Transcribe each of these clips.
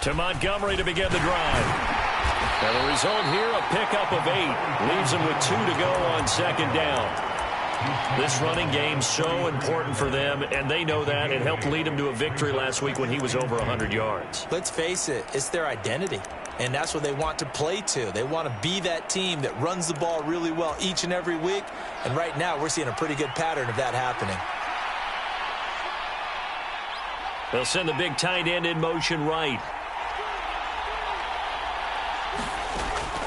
To Montgomery to begin the drive. And the result here, a pickup of 8. Leaves them with 2 to go on second down. This running game so important for them, and they know that. It helped lead them to a victory last week when he was over 100 yards. Let's face it, it's their identity, and that's what they want to play to. They want to be that team that runs the ball really well each and every week, and right now we're seeing a pretty good pattern of that happening. They'll send the big tight end in motion right.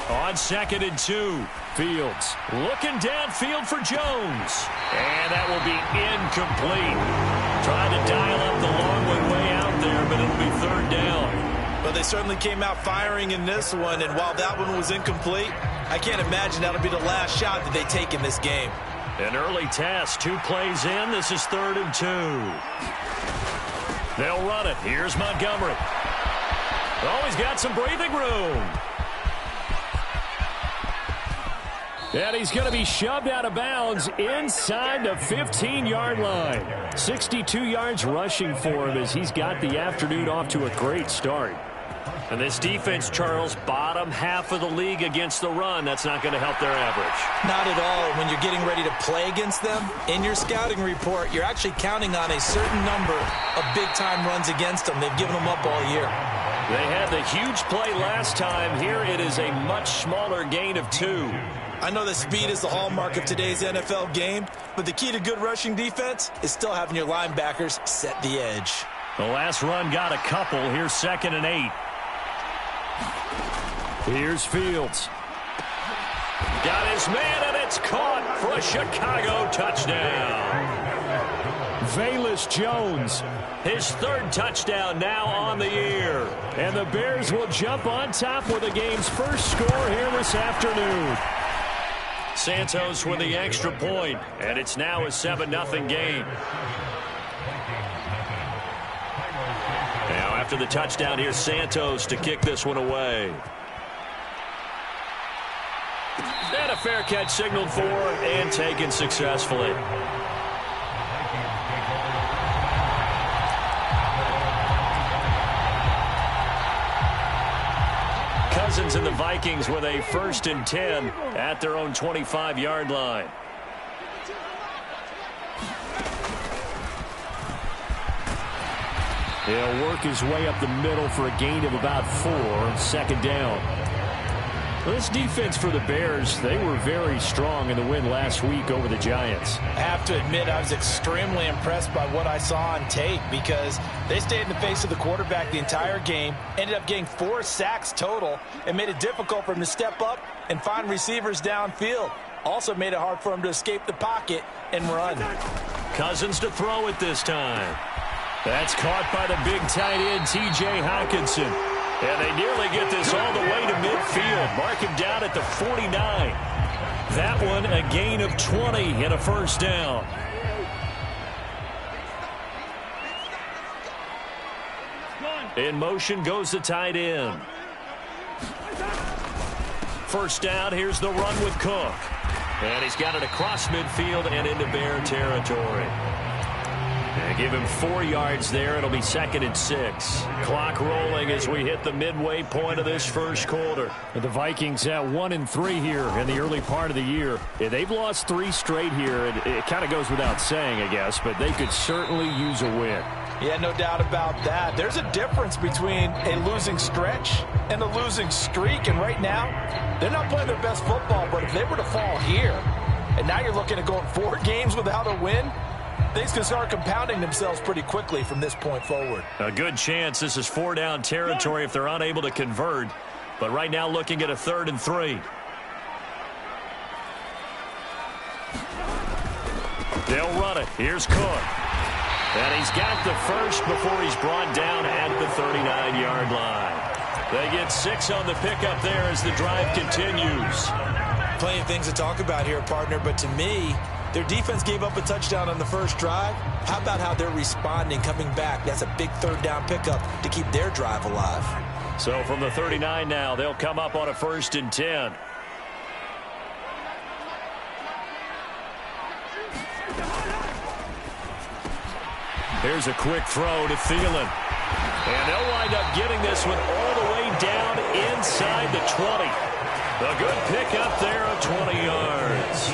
On 2nd and 2. Fields looking downfield for Jones. And that will be incomplete. Trying to dial up the long one way out there, but it'll be 3rd down. But they certainly came out firing in this one, and while that one was incomplete, I can't imagine that'll be the last shot that they take in this game. An early test, 2 plays in. This is 3rd and 2. They'll run it. Here's Montgomery. Oh, he's got some breathing room. And he's going to be shoved out of bounds inside the 15-yard line. 62 yards rushing for him as he's got the afternoon off to a great start. And this defense, Charles, bottom half of the league against the run. That's not going to help their average. Not at all. When you're getting ready to play against them, in your scouting report, you're actually counting on a certain number of big-time runs against them. They've given them up all year. They had the huge play last time. Here it is a much smaller gain of 2. I know that speed is the hallmark of today's NFL game, but the key to good rushing defense is still having your linebackers set the edge. The last run got a couple. Here's 2nd and 8. Here's Fields. Got his man, and it's caught for a Chicago touchdown. Velus Jones, his 3rd touchdown now on the year. And the Bears will jump on top with the game's first score here this afternoon. Santos with the extra point, and it's now a 7-0 game. Now after the touchdown, here's Santos to kick this one away. And a fair catch signaled for and taken successfully. Cousins and the Vikings with a 1st and 10 at their own 25-yard line. He'll work his way up the middle for a gain of about 4, 2nd down. This defense for the Bears, they were very strong in the win last week over the Giants. I have to admit, I was extremely impressed by what I saw on tape because they stayed in the face of the quarterback the entire game, ended up getting 4 sacks total, and made it difficult for him to step up and find receivers downfield. Also made it hard for him to escape the pocket and run. Cousins to throw it this time. That's caught by the big tight end, T.J. Hockenson. And they nearly get this all the way to midfield. Mark him down at the 49. That one a gain of 20 and a 1st down. In motion goes the tight end. 1st down, here's the run with Cook. And he's got it across midfield and into Bear territory. And give him 4 yards there. It'll be 2nd and 6. Clock rolling as we hit the midway point of this first quarter. And the Vikings at 1-3 here in the early part of the year. Yeah, they've lost 3 straight here. It kind of goes without saying, I guess, but they could certainly use a win. Yeah, no doubt about that. There's a difference between a losing stretch and a losing streak. And right now, they're not playing their best football. But if they were to fall here, and now you're looking at going 4 games without a win, things can start compounding themselves pretty quickly from this point forward. A good chance this is 4-down territory if they're unable to convert. But right now looking at a 3rd and 3. They'll run it. Here's Cook. And he's got the first before he's brought down at the 39-yard line. They get 6 on the pickup there as the drive continues. Plenty of things to talk about here, partner, but to me, their defense gave up a touchdown on the first drive. How about how they're responding, coming back? That's a big 3rd down pickup to keep their drive alive. So from the 39 now, they'll come up on a 1st and 10. Here's a quick throw to Thielen. And they'll wind up getting this one all the way down inside the 20. A good pickup there of 20 yards.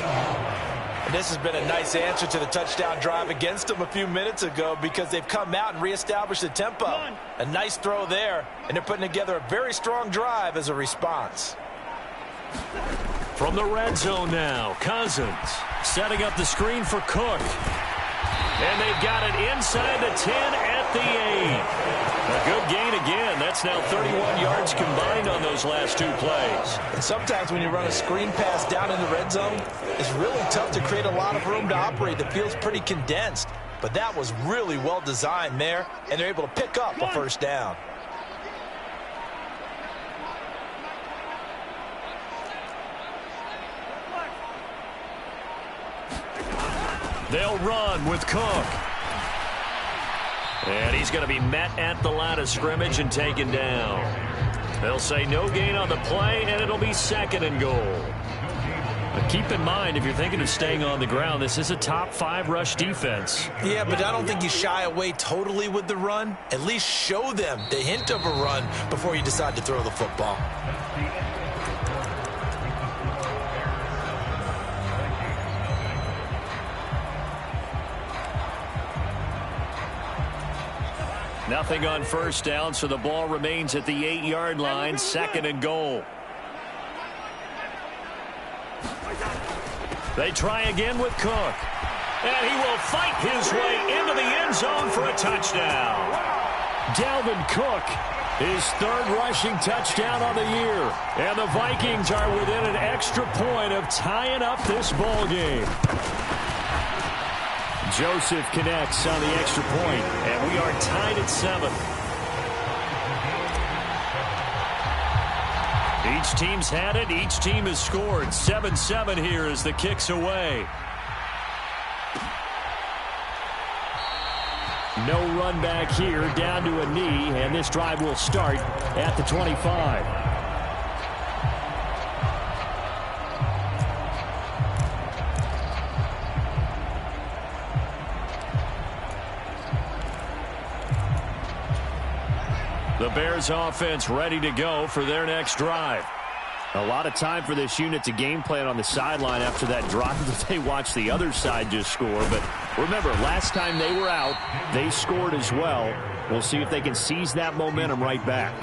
And this has been a nice answer to the touchdown drive against them a few minutes ago because they've come out and reestablished the tempo. A nice throw there, and they're putting together a very strong drive as a response. From the red zone now, Cousins setting up the screen for Cook. And they've got it inside the 10 at the 8. A good gain again. That's now 31 yards combined on those last two plays. And sometimes when you run a screen pass down in the red zone, it's really tough to create a lot of room to operate. The field's pretty condensed. But that was really well designed there, and they're able to pick up a first down. They'll run with Cook. And he's going to be met at the line of scrimmage and taken down. They'll say no gain on the play, and it'll be second and goal. But keep in mind, if you're thinking of staying on the ground, this is a top 5 rush defense. Yeah, but I don't think you shy away totally with the run. At least show them the hint of a run before you decide to throw the football. Nothing on first down, so the ball remains at the 8-yard line, second and goal. They try again with Cook. And he will fight his way into the end zone for a touchdown. Dalvin Cook, his third rushing touchdown on the year. And the Vikings are within an extra point of tying up this ball game. Joseph connects on the extra point, and we are tied at 7. Each team's had it. Each team has scored. 7-7 here as the kick's away. No run back here, down to a knee, and this drive will start at the 25. The Bears offense ready to go for their next drive. A lot of time for this unit to game plan on the sideline after that drive that they watched the other side just score. But remember, last time they were out, they scored as well. We'll see if they can seize that momentum right back.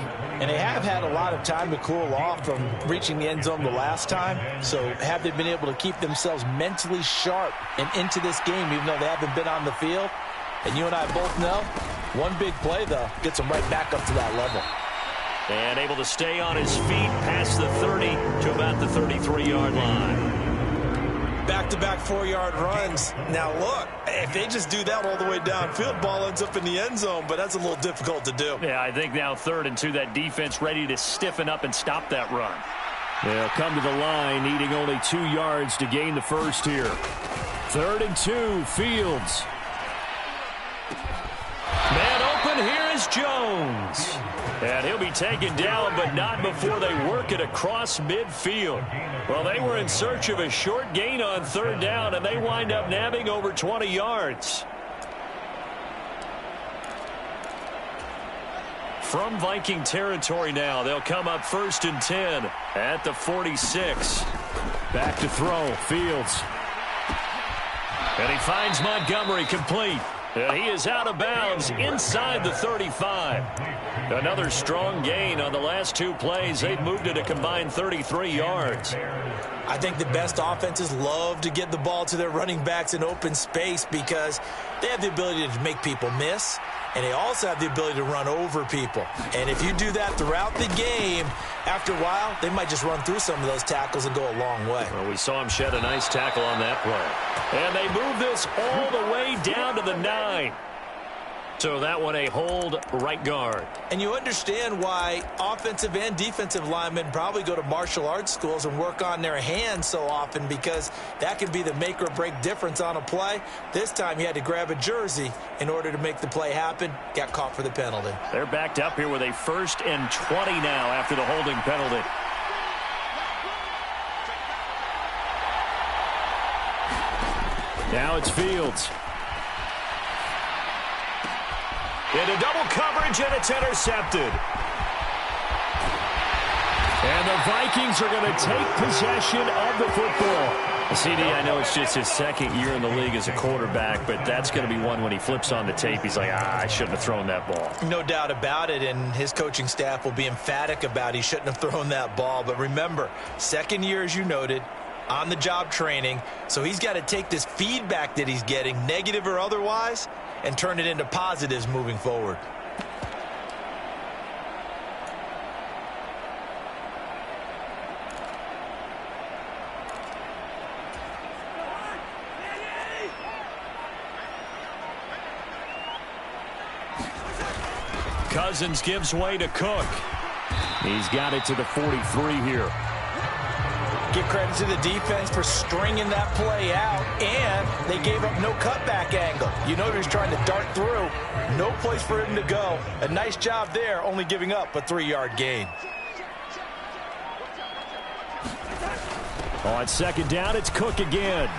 And they have had a lot of time to cool off from reaching the end zone the last time. So have they been able to keep themselves mentally sharp and into this game even though they haven't been on the field? And you and I both know, one big play, though, gets him right back up to that level. And able to stay on his feet past the 30 to about the 33-yard line. Back-to-back 4-yard runs. Now, look, if they just do that all the way downfield, ball ends up in the end zone, but that's a little difficult to do. Yeah, I think now 3rd and 2, that defense ready to stiffen up and stop that run. They'll come to the line, needing only 2 yards to gain the first here. 3rd and 2, Fields. Man open, here is Jones. And he'll be taken down, but not before they work it across midfield. Well, they were in search of a short gain on 3rd down, and they wind up nabbing over 20 yards. From Viking territory now, they'll come up 1st and 10 at the 46. Back to throw, Fields. And he finds Montgomery complete. And he is out of bounds inside the 35. Another strong gain on the last 2 plays. They've moved it a combined 33 yards. I think the best offenses love to get the ball to their running backs in open space because they have the ability to make people miss, and they also have the ability to run over people. And if you do that throughout the game, after a while, they might just run through some of those tackles and go a long way. Well, we saw him shed a nice tackle on that play. And they move this all the way down to the 9. So that one a hold right guard. And you understand why offensive and defensive linemen probably go to martial arts schools and work on their hands so often, because that can be the make or break difference on a play. This time he had to grab a jersey in order to make the play happen. Got caught for the penalty. They're backed up here with a 1st and 20 now after the holding penalty. Now it's Fields. Into double coverage, and it's intercepted. And the Vikings are going to take possession of the football. CD, I know it's just his second year in the league as a quarterback, but that's going to be one when he flips on the tape. He's like, I shouldn't have thrown that ball. No doubt about it, and his coaching staff will be emphatic about he shouldn't have thrown that ball. But remember, second year, as you noted, on-the-job training, so he's got to take this feedback that he's getting, negative or otherwise, and turn it into positives moving forward. Cousins gives way to Cook. He's got it to the 43 here. Give credit to the defense for stringing that play out, and they gave up no cutback angle. You know he was trying to dart through. No place for him to go. A nice job there, only giving up a 3-yard gain. On second down, it's Cook again.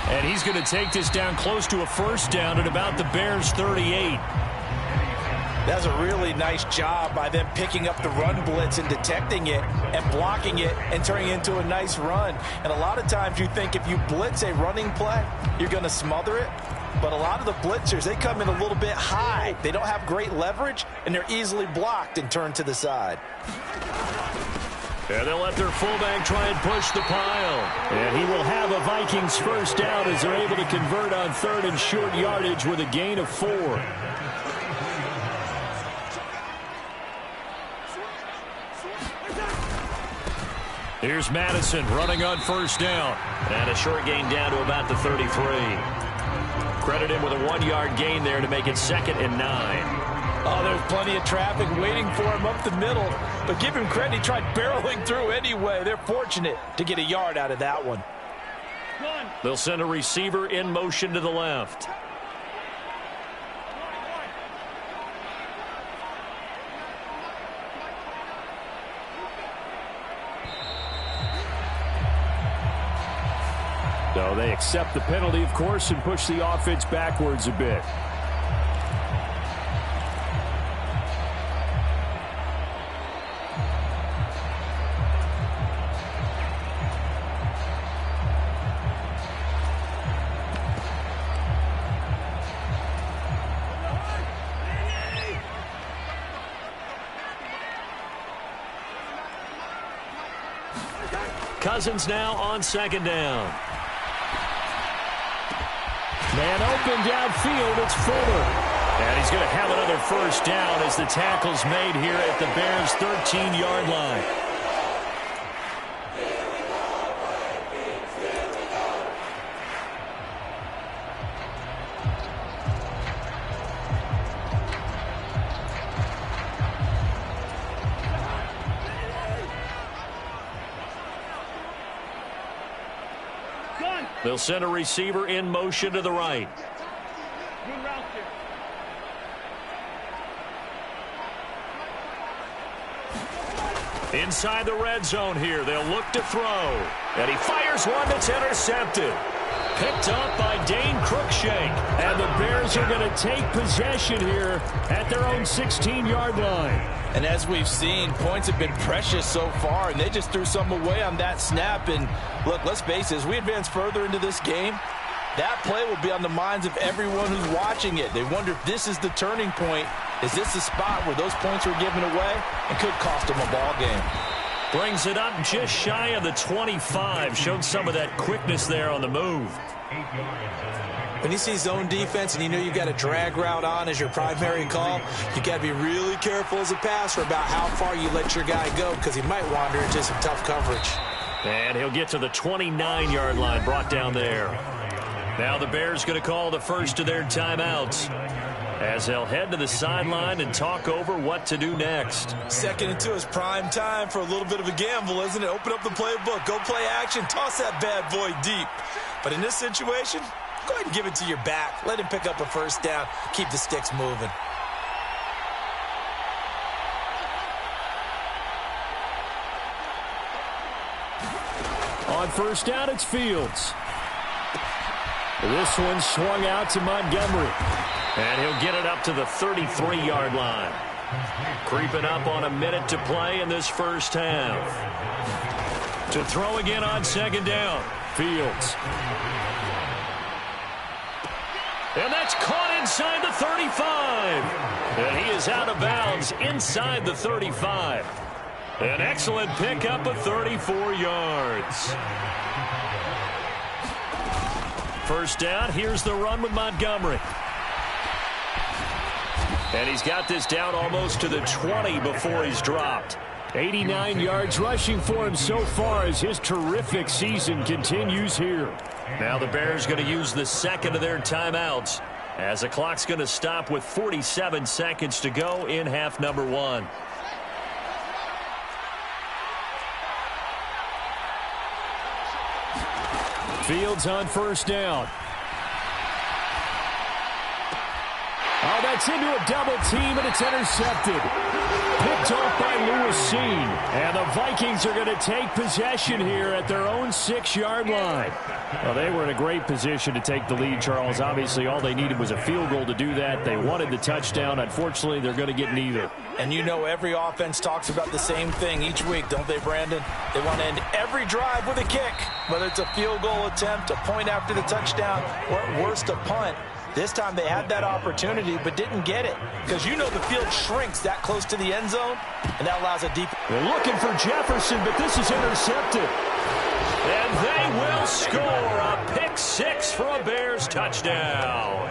And he's going to take this down close to a first down at about the Bears' 38. That's a really nice job by them picking up the run blitz and detecting it and blocking it and turning it into a nice run. And a lot of times you think if you blitz a running play, you're going to smother it. But a lot of the blitzers, they come in a little bit high. They don't have great leverage, and they're easily blocked and turned to the side. And they'll let their fullback try and push the pile. And he will have a Vikings first down as they're able to convert on third and short yardage with a gain of 4. Here's Madison running on first down. And a short gain down to about the 33. Credit him with a 1-yard gain there to make it 2nd and 9. Oh, there's plenty of traffic waiting for him up the middle. But give him credit, he tried barreling through anyway. They're fortunate to get a yard out of that one. They'll send a receiver in motion to the left. So they accept the penalty, of course, and push the offense backwards a bit. Cousins now on second down. Man open downfield, it's Fuller. And he's going to have another first down as the tackle's made here at the Bears' 13-yard line. They'll send a receiver in motion to the right. Inside the red zone here. They'll look to throw. And he fires one that's intercepted. Picked up by Dane Cruikshank. And the Bears are going to take possession here at their own 16-yard line. And as we've seen, points have been precious so far, and they just threw some away on that snap. And look, let's face it, as we advance further into this game, that play will be on the minds of everyone who's watching it. They wonder if this is the turning point. Is this the spot where those points were given away and could cost them a ball game? Brings it up just shy of the 25. Showed some of that quickness there on the move. When you see zone defense and you know you've got a drag route on as your primary call, you got to be really careful as a passer about how far you let your guy go because he might wander into some tough coverage. And he'll get to the 29-yard line, brought down there. Now the Bears going to call the first of their timeouts as they'll head to the sideline and talk over what to do next. 2nd and 2 is prime time for a little bit of a gamble, isn't it? Open up the playbook, go play action, toss that bad boy deep. But in this situation, go ahead and give it to your back. Let him pick up a first down. Keep the sticks moving. On first down, it's Fields. This one swung out to Montgomery. And he'll get it up to the 33-yard line. Creeping up on a minute to play in this first half. To throw again on second down. Fields. And that's caught inside the 35. And he is out of bounds inside the 35. An excellent pickup of 34 yards. First down, here's the run with Montgomery. And he's got this down almost to the 20 before he's dropped. 89 yards rushing for him so far as his terrific season continues here. Now the Bears going to use the second of their timeouts as the clock's going to stop with 47 seconds to go in half number one. Fields on first down. Oh, that's into a double team, and it's intercepted. Picked off by Lewis. And the Vikings are going to take possession here at their own 6-yard line. Well, they were in a great position to take the lead, Charles. Obviously, all they needed was a field goal to do that. They wanted the touchdown. Unfortunately, they're going to get neither. And you know every offense talks about the same thing each week, don't they, Brandon? They want to end every drive with a kick, whether it's a field goal attempt, a point after the touchdown, or at worst a punt. This time they had that opportunity but didn't get it because you know the field shrinks that close to the end zone, and that allows a deep. They're looking for Jefferson, but this is intercepted. And they will score a pick six for a Bears touchdown.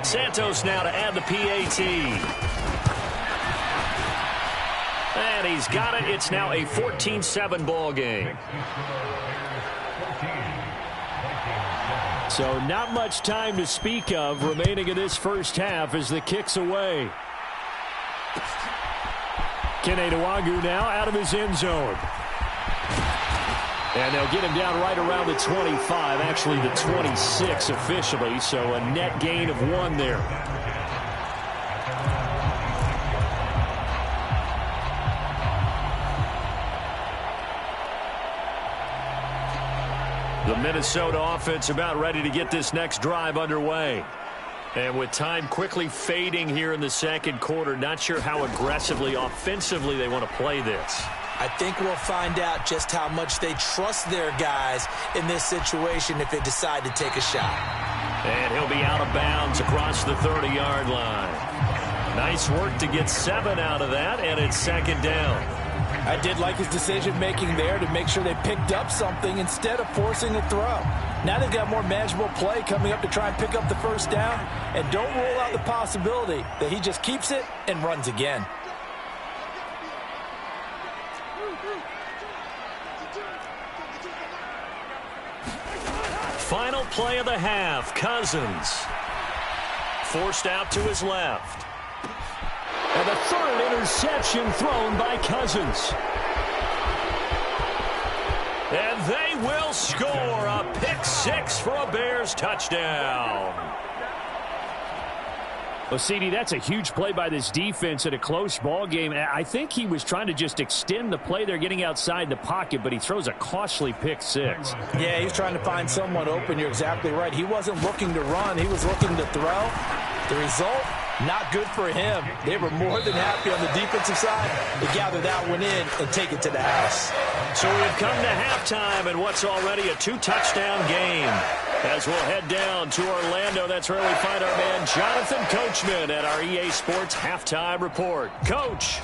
Santos now to add the PAT. And he's got it. It's now a 14-7 ball game. So not much time to speak of remaining in this first half as the kick's away. Kene Nwangwu now out of his end zone. And they'll get him down right around the 25, actually the 26 officially, so a net gain of 1 there. The Minnesota offense about ready to get this next drive underway. And with time quickly fading here in the second quarter, not sure how aggressively, offensively they want to play this. I think we'll find out just how much they trust their guys in this situation if they decide to take a shot. And he'll be out of bounds across the 30-yard line. Nice work to get 7 out of that, and it's second down. I did like his decision-making there to make sure they picked up something instead of forcing a throw. Now they've got more manageable play coming up to try and pick up the first down, and don't rule out the possibility that he just keeps it and runs again. Final play of the half, Cousins. Forced out to his left. And the third interception thrown by Cousins. And they will score a pick six for a Bears touchdown. Well, CD, that's a huge play by this defense in a close ball game. I think he was trying to just extend the play there, getting outside the pocket, but he throws a costly pick six. Yeah, he's trying to find someone open. You're exactly right. He wasn't looking to run. He was looking to throw. The result, not good for him. They were more than happy on the defensive side to gather that one in and take it to the house. So we've come to halftime in what's already a 2-touchdown game. As we'll head down to Orlando, that's where we find our man Jonathan Coachman at our EA Sports Halftime Report. Coach.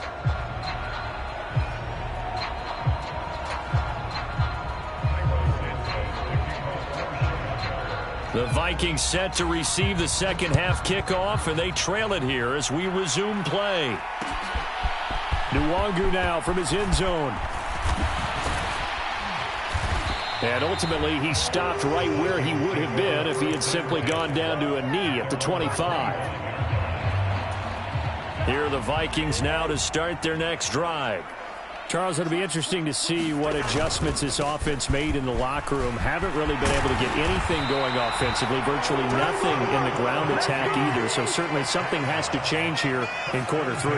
The Vikings set to receive the second half kickoff, and they trail it here as we resume play. Nwangwu now from his end zone. And ultimately, he stopped right where he would have been if he had simply gone down to a knee at the 25. Here are the Vikings now to start their next drive. Charles, it'll be interesting to see what adjustments this offense made in the locker room. Haven't really been able to get anything going offensively, virtually nothing in the ground attack either. So certainly something has to change here in quarter 3.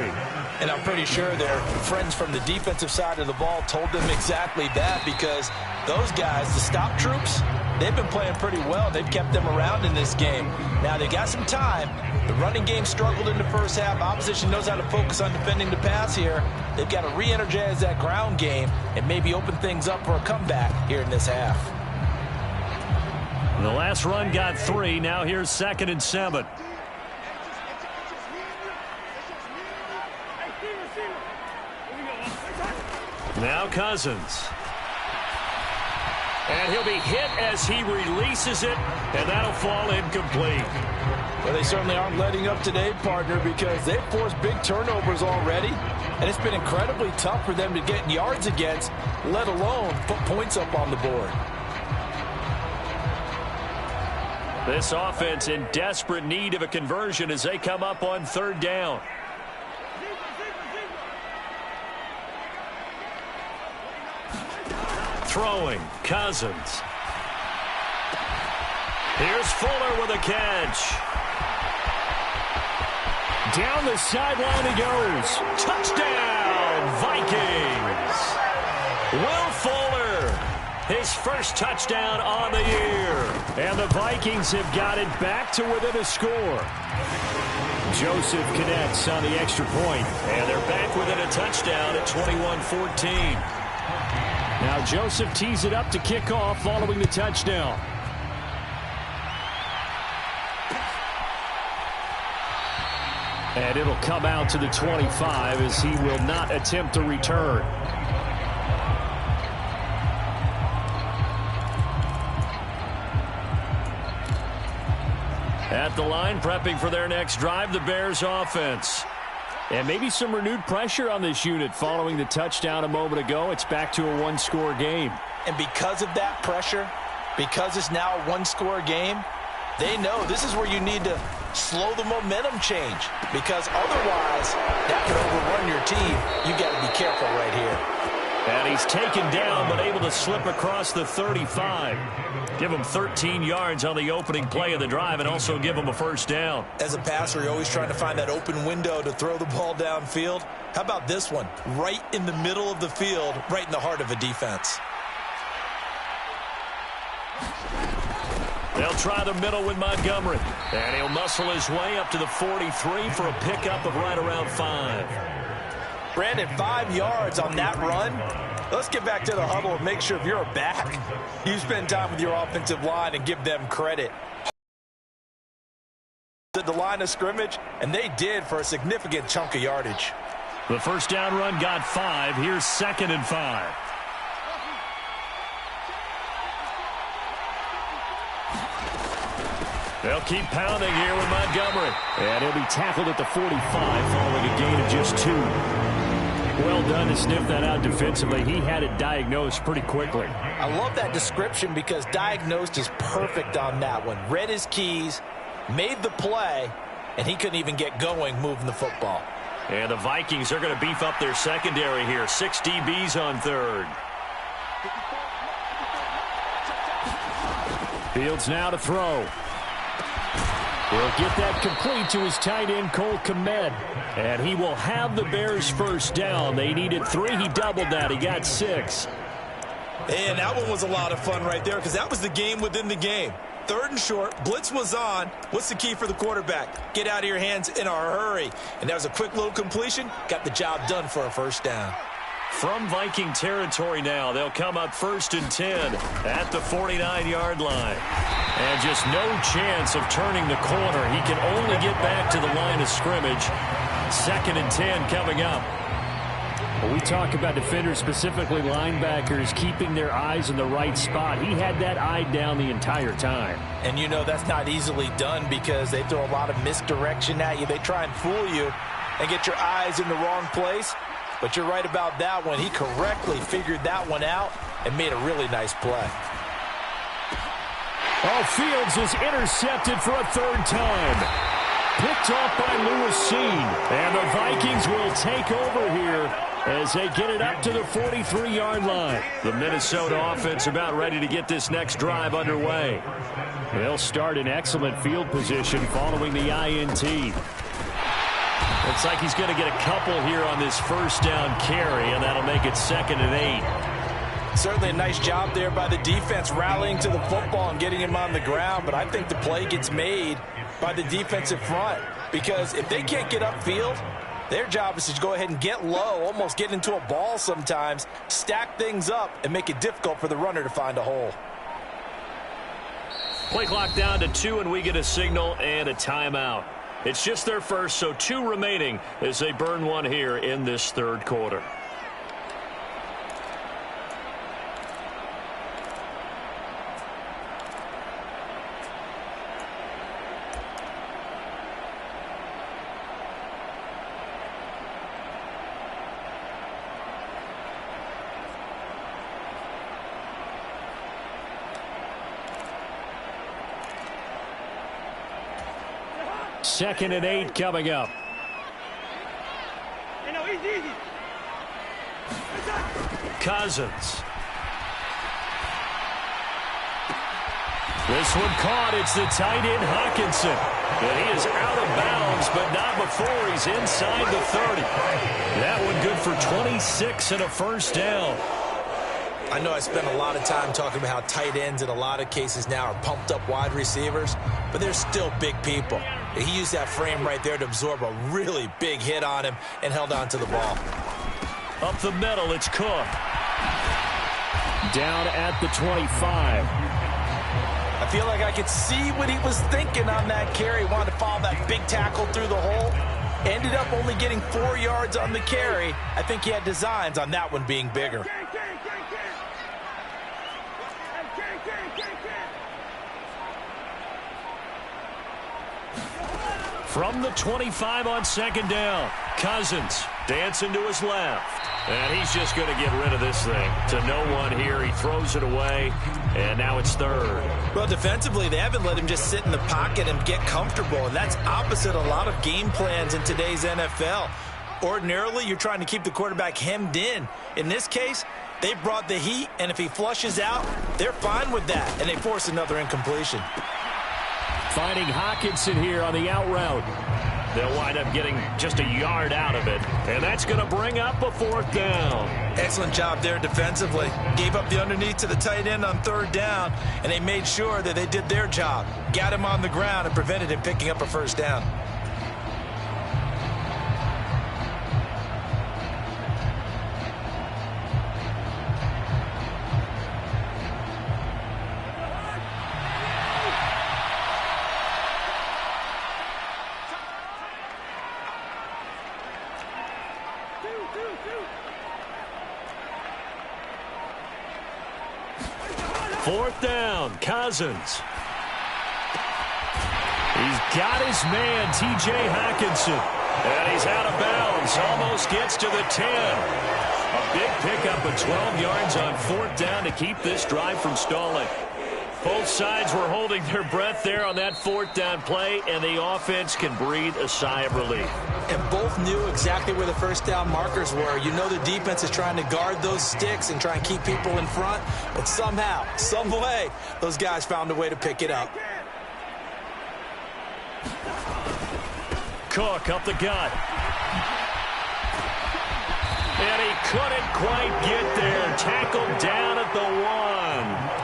And I'm pretty sure their friends from the defensive side of the ball told them exactly that, because those guys, the stop troops, they've been playing pretty well. They've kept them around in this game. Now, they got some time. The running game struggled in the first half. Opposition knows how to focus on defending the pass here. They've got to re-energize that ground game and maybe open things up for a comeback here in this half. The last run got 3. Now here's 2nd and 7. Now Cousins. And he'll be hit as he releases it, and that'll fall incomplete. Well, they certainly aren't letting up today, partner, because they've forced big turnovers already, and it's been incredibly tough for them to get yards against, let alone put points up on the board. This offense in desperate need of a conversion as they come up on 3rd down. Throwing, Cousins. Here's Fuller with a catch. Down the sideline he goes. Touchdown, Vikings. Will Fuller, his first touchdown on the year. And the Vikings have got it back to within a score. Joseph connects on the extra point. And they're back within a touchdown at 21-14. Now Joseph tees it up to kick off following the touchdown. And it'll come out to the 25 as he will not attempt to return. At the line, prepping for their next drive, the Bears offense. And maybe some renewed pressure on this unit following the touchdown a moment ago. It's back to a one-score game. And because of that pressure, because it's now a one-score game, they know this is where you need to slow the momentum change, because otherwise that could overrun your team. You got to be careful right here. And he's taken down but able to slip across the 35. Give him 13 yards on the opening play of the drive and also give him a first down. As a passer, you're always trying to find that open window to throw the ball downfield. How about this one? Right in the middle of the field, right in the heart of a defense. They'll try the middle with Montgomery. And he'll muscle his way up to the 43 for a pickup of right around 5. Brandon, 5 yards on that run. Let's get back to the huddle and make sure if you're a back, you spend time with your offensive line and give them credit. The line of scrimmage, and they did for a significant chunk of yardage. The first down run got 5. Here's 2nd and 5. They'll keep pounding here with Montgomery. And he'll be tackled at the 45 following a gain of just 2. Well done to sniff that out defensively. He had it diagnosed pretty quickly. I love that description because diagnosed is perfect on that one. Read his keys, made the play, and he couldn't even get going moving the football. And the Vikings are going to beef up their secondary here. 6 DBs on 3rd. Fields now to throw. He'll get that complete to his tight end, Cole Kmet. And he will have the Bears first down. They needed 3. He doubled that. He got 6. And that one was a lot of fun right there because that was the game within the game. 3rd and short. Blitz was on. What's the key for the quarterback? Get out of your hands in a hurry. And that was a quick little completion. Got the job done for a first down. From Viking territory now, they'll come up 1st and 10 at the 49-yard line. And just no chance of turning the corner. He can only get back to the line of scrimmage. 2nd and 10 coming up. When we talk about defenders, specifically linebackers, keeping their eyes in the right spot. He had that eye down the entire time. And you know that's not easily done because they throw a lot of misdirection at you. They try and fool you and get your eyes in the wrong place. But you're right about that one. He correctly figured that one out and made a really nice play. Oh, Fields is intercepted for a 3rd time. Picked off by Lewis Seen. And the Vikings will take over here as they get it up to the 43-yard line. The Minnesota offense about ready to get this next drive underway. They'll start in excellent field position following the INT. Looks like he's going to get a couple here on this first down carry, and that'll make it 2nd and 8. Certainly a nice job there by the defense rallying to the football and getting him on the ground, but I think the play gets made by the defensive front because if they can't get upfield, their job is to go ahead and get low, almost get into a ball sometimes, stack things up, and make it difficult for the runner to find a hole. Play clock down to 2, and we get a signal and a timeout. It's just their first, so 2 remaining as they burn one here in this third quarter. Second and 8 coming up. Cousins. This one caught. It's the tight end Hawkinson. And he is out of bounds, but not before he's inside the 30. That one good for 26 and a first down. I know I spent a lot of time talking about how tight ends in a lot of cases now are pumped up wide receivers, but they're still big people. He used that frame right there to absorb a really big hit on him and held on to the ball. Up the middle, it's Cook. Down at the 25. I feel like I could see what he was thinking on that carry. He wanted to follow that big tackle through the hole. Ended up only getting 4 yards on the carry. I think he had designs on that one being bigger. From the 25 on second down, Cousins dancing to his left. And he's just going to get rid of this thing to no one here. He throws it away, and now it's third. Well, defensively, they haven't let him just sit in the pocket and get comfortable, and that's opposite a lot of game plans in today's NFL. Ordinarily, you're trying to keep the quarterback hemmed in. In this case, they brought the heat, and if he flushes out, they're fine with that, and they force another incompletion. Finding Hawkinson here on the out route. They'll wind up getting just a yard out of it, and that's going to bring up a fourth down. Excellent job there defensively. Gave up the underneath to the tight end on third down, and they made sure that they did their job. Got him on the ground and prevented him picking up a first down. Fourth down, Cousins. He's got his man, T.J. Hawkinson. And he's out of bounds, almost gets to the 10. A big pickup of 12 yards on fourth down to keep this drive from stalling. Both sides were holding their breath there on that fourth down play, and the offense can breathe a sigh of relief. And both knew exactly where the first down markers were. You know the defense is trying to guard those sticks and try and keep people in front, but somehow, some way, those guys found a way to pick it up. Cook up the gut. And he couldn't quite get there. Tackled down at the 1.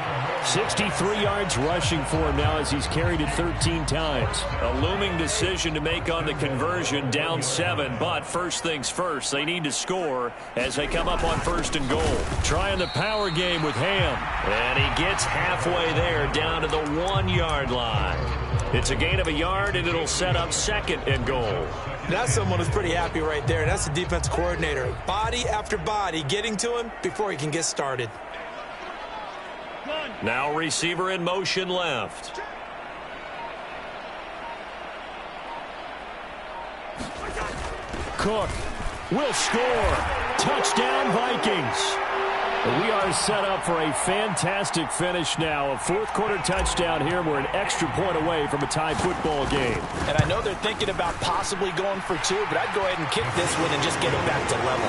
63 yards rushing for him now as he's carried it 13 times. A looming decision to make on the conversion, down 7. But first things first, they need to score as they come up on first and goal. Trying the power game with Ham. And he gets halfway there, down to the 1-yard line. It's a gain of a yard, and it'll set up second and goal. That's someone who's pretty happy right there. That's the defense coordinator. Body after body getting to him before he can get started. Now receiver in motion left. Cook will score. Touchdown Vikings. We are set up for a fantastic finish now. A fourth-quarter touchdown here. We're an extra point away from a tie football game. And I know they're thinking about possibly going for 2, but I'd go ahead and kick this one and just get it back to level.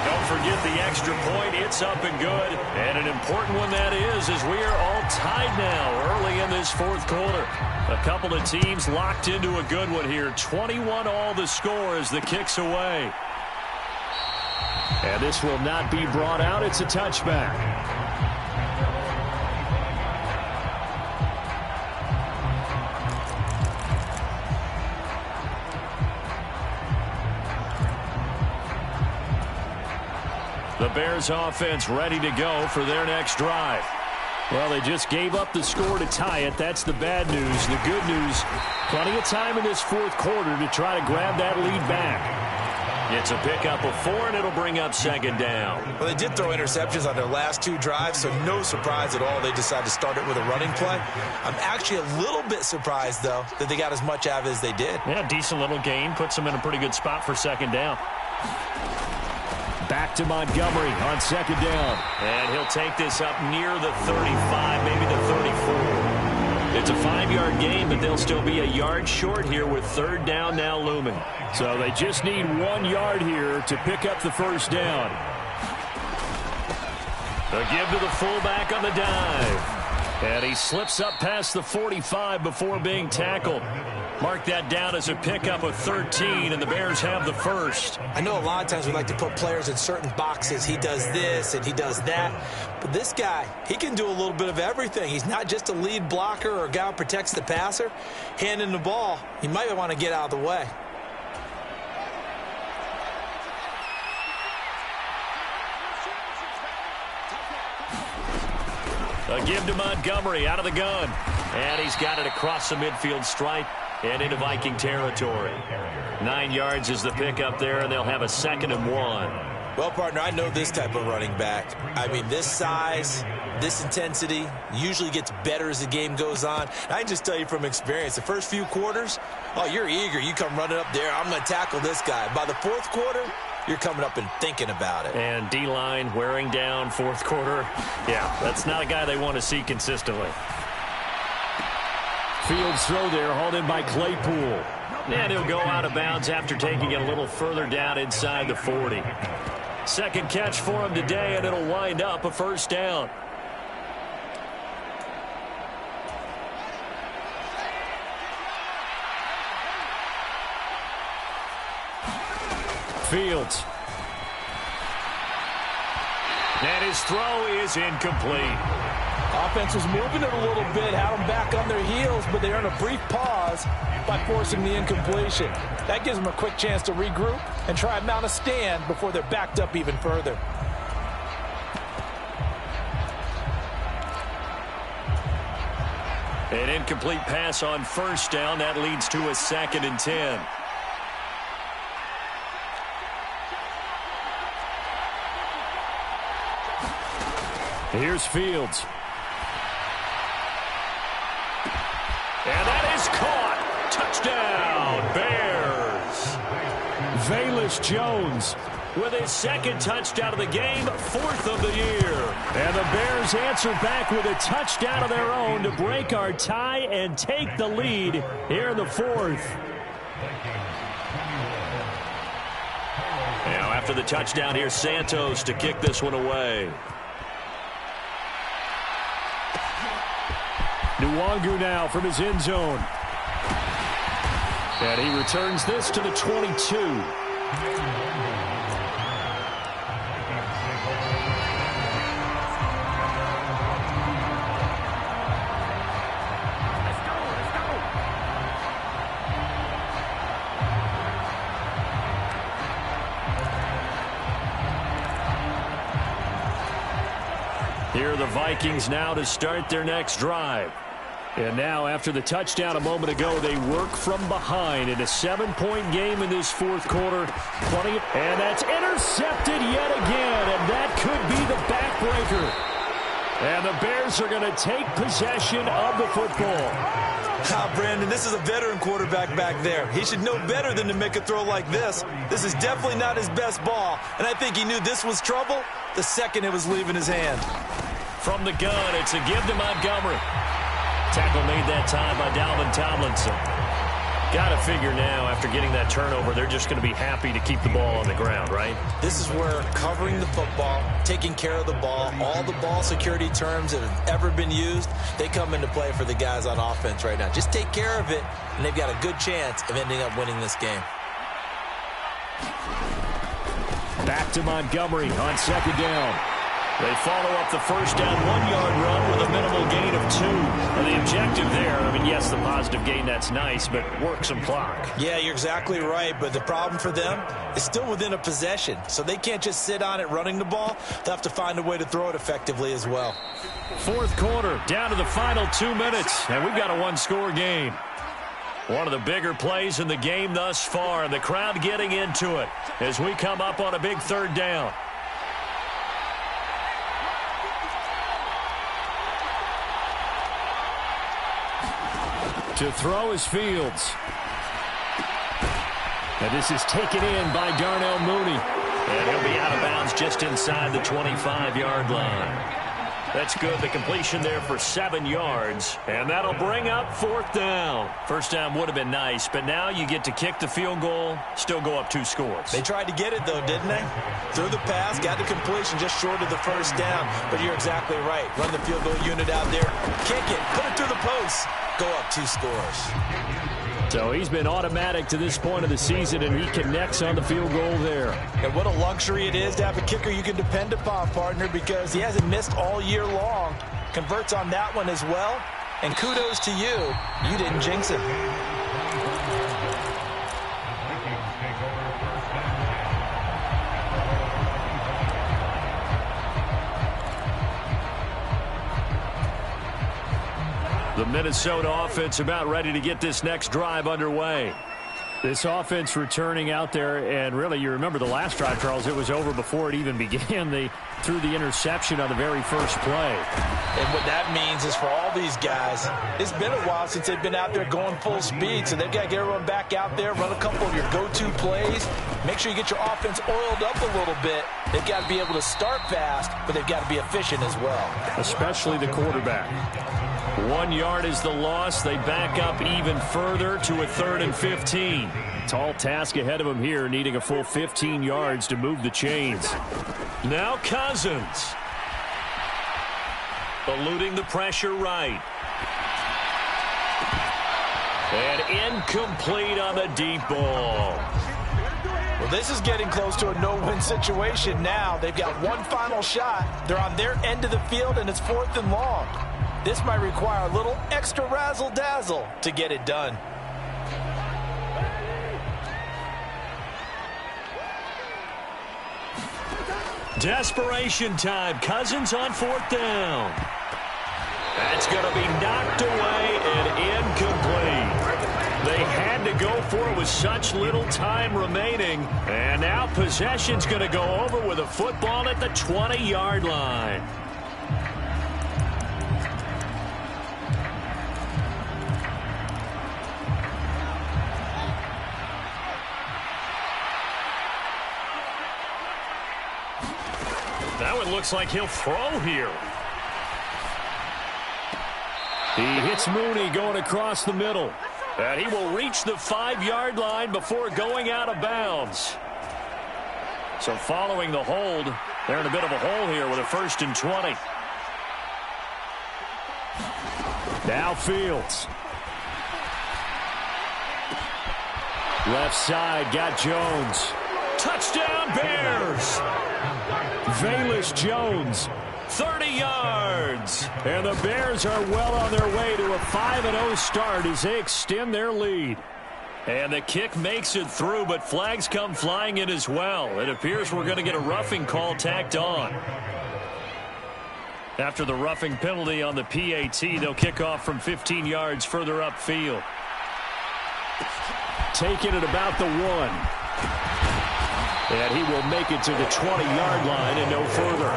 Don't forget the extra point. It's up and good. And an important one that is, as we are all tied now early in this fourth quarter. A couple of teams locked into a good one here. 21 all the score as the kick's away. And this will not be brought out. It's a touchback. Bears offense ready to go for their next drive. Well, they just gave up the score to tie it. That's the bad news. The good news, plenty of time in this fourth quarter to try to grab that lead back. It's a pickup of 4, and it'll bring up second down. Well, they did throw interceptions on their last 2 drives, so no surprise at all they decided to start it with a running play. I'm actually a little bit surprised, though, that they got as much out of it as they did. Yeah, decent little gain. Puts them in a pretty good spot for second down. Back to Montgomery on second down. And he'll take this up near the 35, maybe the 34. It's a 5-yard gain, but they'll still be a yard short here with third down now looming. So they just need 1 yard here to pick up the first down. A give to the fullback on the dive. And he slips up past the 45 before being tackled. Mark that down as a pickup of 13, and the Bears have the first. I know a lot of times we like to put players in certain boxes. He does this and he does that. But this guy, he can do a little bit of everything. He's not just a lead blocker or a guy who protects the passer. Handing the ball, he might want to get out of the way. A give to Montgomery out of the gun. And he's got it across the midfield stripe and into Viking territory. 9 yards is the pickup there, and they'll have a 2nd and 1. Well, partner, I know this type of running back. I mean, this size, this intensity usually gets better as the game goes on. And I can just tell you from experience, the first few quarters, oh, you're eager. You come running up there, I'm going to tackle this guy. By the fourth quarter, you're coming up and thinking about it. And D-line wearing down fourth quarter. Yeah, that's not a guy they want to see consistently. Fields throw there, hauled in by Claypool. And he'll go out of bounds after taking it a little further down inside the 40. Second catch for him today, and it'll wind up a first down. Fields. And his throw is incomplete. Offense was moving it a little bit, had them back on their heels, but they earn a brief pause by forcing the incompletion. That gives them a quick chance to regroup and try and mount a stand before they're backed up even further. An incomplete pass on first down. That leads to a 2nd and 10. Here's Fields. And that is caught. Touchdown, Bears. Velus Jones with his 2nd touchdown of the game, 4th of the year. And the Bears answer back with a touchdown of their own to break our tie and take the lead here in the 4th. Now after the touchdown, here's Santos to kick this one away. Nwangu now from his end zone. And he returns this to the 22. Here are the Vikings now to start their next drive. And now, after the touchdown a moment ago, they work from behind in a 7-point game in this fourth quarter. And that's intercepted yet again, and that could be the backbreaker. And the Bears are going to take possession of the football. Brandon, this is a veteran quarterback back there. He should know better than to make a throw like this. This is definitely not his best ball, and I think he knew this was trouble the second it was leaving his hand. From the gun, it's a give to Montgomery. Tackle made that time by Dalvin Tomlinson. Got to figure now, after getting that turnover, they're just going to be happy to keep the ball on the ground, right? This is where covering the football, taking care of the ball, all the ball security terms that have ever been used, they come into play for the guys on offense right now. Just take care of it, and they've got a good chance of ending up winning this game. Back to Montgomery on second down. They follow up the first down 1-yard run with a minimal gain of 2. And the objective there, I mean, yes, the positive gain, that's nice, but work some clock. Yeah, you're exactly right, but the problem for them is still within a possession. So they can't just sit on it running the ball. They'll have to find a way to throw it effectively as well. Fourth quarter, down to the final 2 minutes, and we've got a one-score game. One of the bigger plays in the game thus far, and the crowd getting into it as we come up on a big third down. To throw is Fields. And this is taken in by Darnell Mooney. And he'll be out of bounds just inside the 25-yard line. That's good. The completion there for 7 yards. And that'll bring up fourth down. First down would have been nice, but now you get to kick the field goal, still go up 2 scores. They tried to get it, though, didn't they? Threw the pass, got the completion just short of the first down. But you're exactly right. Run the field goal unit out there, kick it, put it through the post, go up 2 scores. So he's been automatic to this point of the season, and he connects on the field goal there. And what a luxury it is to have a kicker you can depend upon, partner, because he hasn't missed all year long. Converts on that one as well. And kudos to you. You didn't jinx him. The Minnesota offense about ready to get this next drive underway. This offense returning out there, and really, you remember the last drive, Charles, it was over before it even began. They threw the interception on the very first play. And what that means is for all these guys, it's been a while since they've been out there going full speed, so they've got to get everyone back out there, run a couple of your go-to plays, make sure you get your offense oiled up a little bit. They've got to be able to start fast, but they've got to be efficient as well. Especially the quarterback. 1 yard is the loss. They back up even further to a 3rd and 15. Tall task ahead of them here, needing a full 15 yards to move the chains. Now Cousins. Eluding the pressure right. And incomplete on the deep ball. Well, this is getting close to a no-win situation now. They've got one final shot. They're on their end of the field, and it's 4th and long. This might require a little extra razzle-dazzle to get it done. Desperation time. Cousins on 4th down. That's going to be knocked away and incomplete. They had to go for it with such little time remaining. And now possession's going to go over with a football at the 20-yard line. Now it looks like he'll throw here. He hits Mooney going across the middle. And he will reach the 5-yard line before going out of bounds. So following the hold, they're in a bit of a hole here with a 1st and 20. Now Fields. Left side, got Jones. Touchdown Bears! Velus Jones, 30 yards. And the Bears are well on their way to a 5-0 start as they extend their lead. And the kick makes it through, but flags come flying in as well. It appears we're going to get a roughing call tacked on. After the roughing penalty on the PAT, they'll kick off from 15 yards further upfield. Taking it about the 1. And he will make it to the 20-yard line and no further.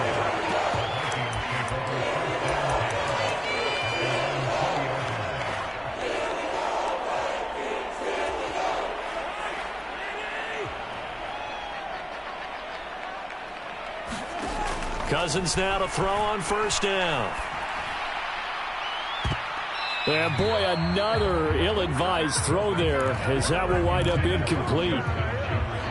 Cousins now to throw on 1st down. And boy, another ill-advised throw there as that will wind up incomplete.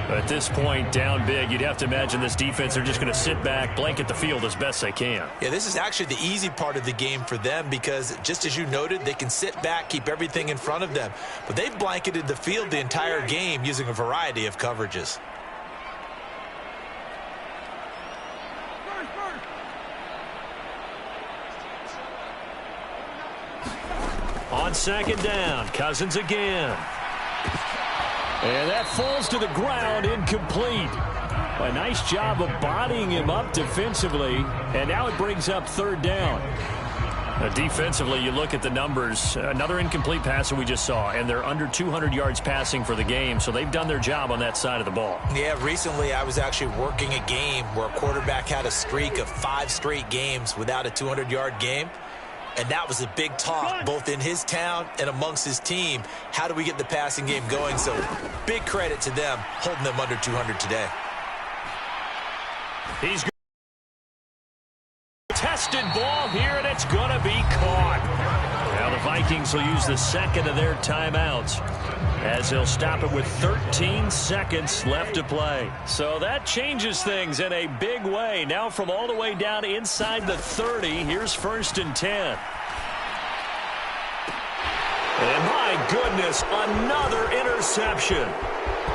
At this point, down big, you'd have to imagine this defense are just going to sit back, blanket the field as best they can. Yeah, this is actually the easy part of the game for them because, just as you noted, they can sit back, keep everything in front of them. But they've blanketed the field the entire game using a variety of coverages. On second down, Cousins again. And that falls to the ground, incomplete. A nice job of bodying him up defensively, and now it brings up third down. Defensively, you look at the numbers. Another incomplete pass that we just saw, and they're under 200 yards passing for the game, so they've done their job on that side of the ball. Yeah, recently I was actually working a game where a quarterback had a streak of 5 straight games without a 200-yard game, and that was a big talk both in his town and amongst his team. How do we get the passing game going? So big credit to them holding them under 200 today. He's tested ball here, and it's going to be caught. Now the Vikings will use the second of their timeouts as they'll stop it with 13 seconds left to play. So that changes things in a big way. Now from all the way down inside the 30, here's 1st and 10. And my goodness, another interception.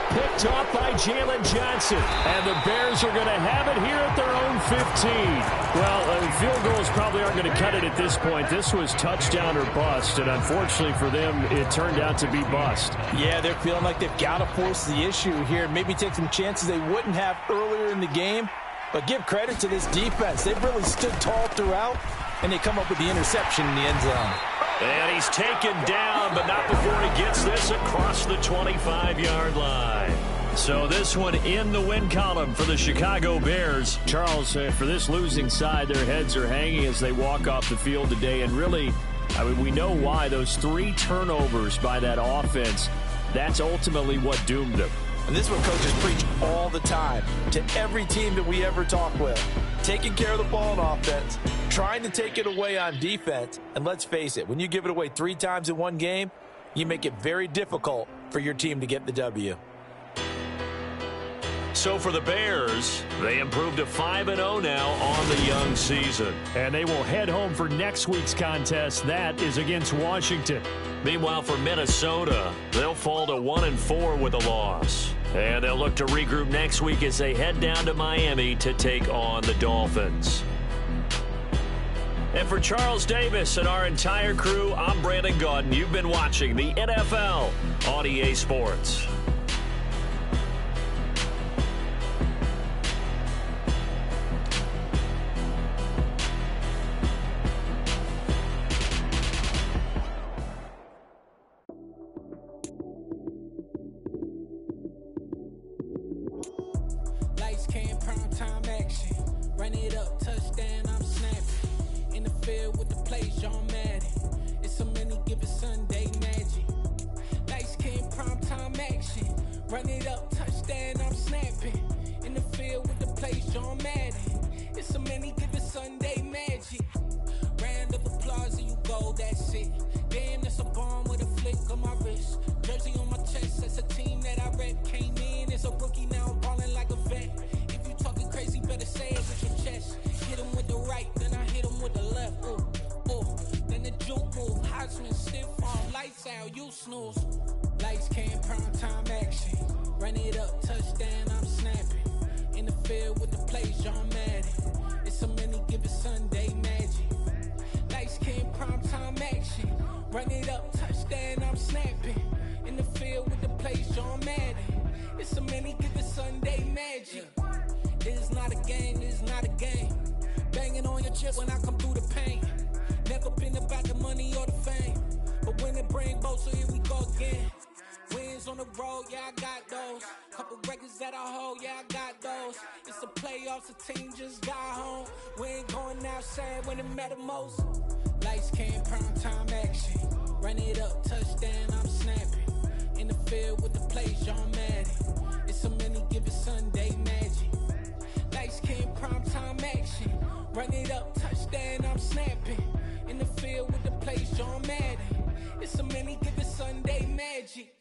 Picked off by Jalen Johnson. And the Bears are going to have it here at their own 15. Well, field goals probably aren't going to cut it at this point. This was touchdown or bust, and unfortunately for them, it turned out to be bust. Yeah, they're feeling like they've got to force the issue here. Maybe take some chances they wouldn't have earlier in the game. But give credit to this defense. They've really stood tall throughout, and they come up with the interception in the end zone. And he's taken down, but not before he gets this across the 25-yard line. So this one in the win column for the Chicago Bears. Charles, for this losing side, their heads are hanging as they walk off the field today. And really, I mean, we know why. Those 3 turnovers by that offense, that's ultimately what doomed them. And this is what coaches preach all the time to every team that we ever talk with. Taking care of the ball on offense, trying to take it away on defense. And let's face it, when you give it away 3 times in one game, you make it very difficult for your team to get the W. So for the Bears, they improved to 5-0 now on the young season. And they will head home for next week's contest. That is against Washington. Meanwhile, for Minnesota, they'll fall to 1-4 with a loss. And they'll look to regroup next week as they head down to Miami to take on the Dolphins. And for Charles Davis and our entire crew, I'm Brandon Gaudin. You've been watching the NFL on EA Sports. Run it up, touchdown, I'm snapping. In the field with the play, John Madden. It's so many, give it Sunday magic. Round of applause and you go, that's it. Damn, that's a bomb with a flick on my wrist. Jersey on my chest, that's a team that I rep. Came in as a rookie, now I'm balling like a vet. If you talking crazy, better say it with your chest. Hit him with the right, then I hit him with the left. Ooh, ooh. Then the juke move, Heisman stiff on, lights out, you snooze. Lights came, prime time action. Run it up, touchdown, I'm snapping. In the field with the play, John Madden. It's so many, give it Sunday magic. Lights came, prime time action. Run it up, touchdown, I'm snapping. In the field with the play, John Madden. It's so many, give it Sunday magic. This is not a game, this is not a game. Banging on your chest when I come through the paint. Never been about the money or the fame. But when it bring both, so here we go again. Wins on the road, yeah, I got those. Couple records that I hold, yeah, I got those. It's the playoffs, the team just got home. We ain't going outside when it matter most. Lights came, prime time action. Run it up, touchdown, I'm snapping. In the field with the play, John Madden. It's so many, give it Sunday magic. Lights came, prime time action. Run it up, touchdown, I'm snapping. In the field with the play, John Madden. It's so many, give it Sunday magic.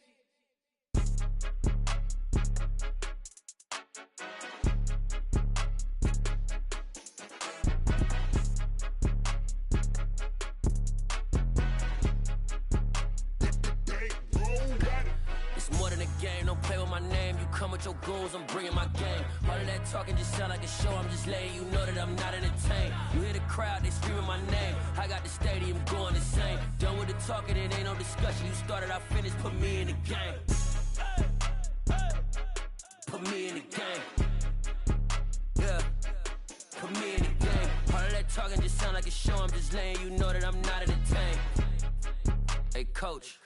With your goons, I'm bringing my game. All of that talking just sound like a show. I'm just letting you know that I'm not entertained. You hear the crowd, they screaming my name. I got the stadium going insane. Done with the talking, it ain't no discussion. You started, I finished, put me in the game. Put me in the game. Yeah. Put me in the game. All of that talking just sound like a show. I'm just letting you know that I'm not entertained. Hey, coach.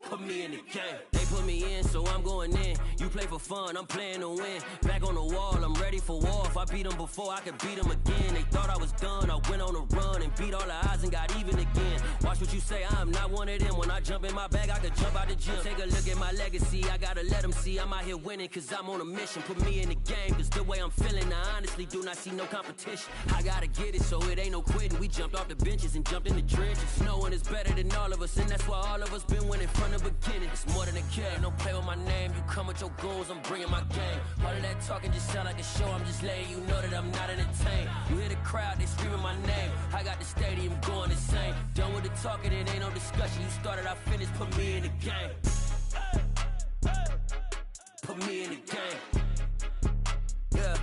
Put me in the game. They put me in, so I'm going in. You play for fun, I'm playing to win. Back on the wall, I'm ready for war. If I beat them before, I could beat them again. They thought I was done, I went on a run and beat all the odds and got even again. Watch what you say, I'm not one of them. When I jump in my bag, I could jump out the gym. Take a look at my legacy, I gotta let them see I'm out here winning, cause I'm on a mission. Put me in the game, cause the way I'm feeling, I honestly do not see no competition. I gotta get it, so it ain't no quitting. We jumped off the benches and jumped in the trenches. No one is better than all of us, and that's why all of us been winning from the beginning. It's more than a game, don't play with my name. You come with your goons, I'm bringing my game. All of that talking just sound like a show. I'm just letting you know that I'm not entertained. You hear the crowd, they screaming my name. I got the stadium going insane. Done with the talking, it ain't no discussion. You started, I finished, put me in the game. Put me in the game. Yeah.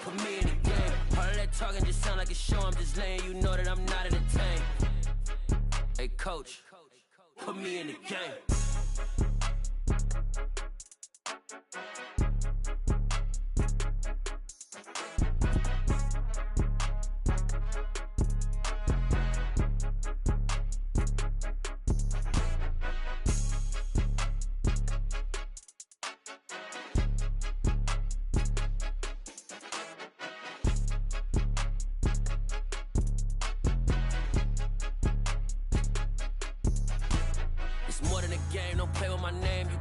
Put me in the game. All of that talking just sound like a show. I'm just letting you know that I'm not entertained. Hey, coach. Put me in the game.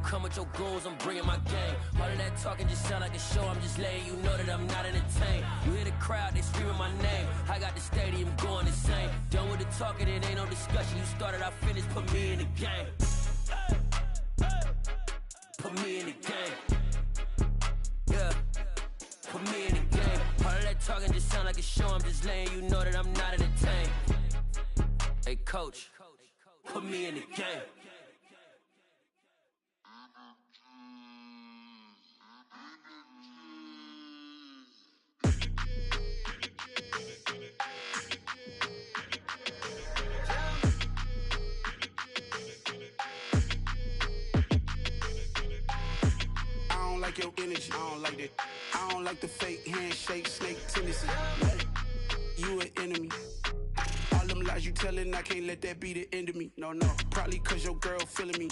Come with your goons, I'm bringing my game. All of that talking just sound like a show. I'm just letting you know that I'm not entertained. You hear the crowd, they screaming my name. I got the stadium going insane. Done with the talking, it ain't no discussion. You started, I finished, put me in the game. Put me in the game. Yeah. Put me in the game. All of that talking just sound like a show. I'm just letting you know that I'm not entertained. Hey, coach. Put me in the game. I don't like your energy, I don't like that. I don't like the fake handshake, snake tendency. You an enemy. All them lies you telling, I can't let that be the end of me. No, probably cause your girl feeling me.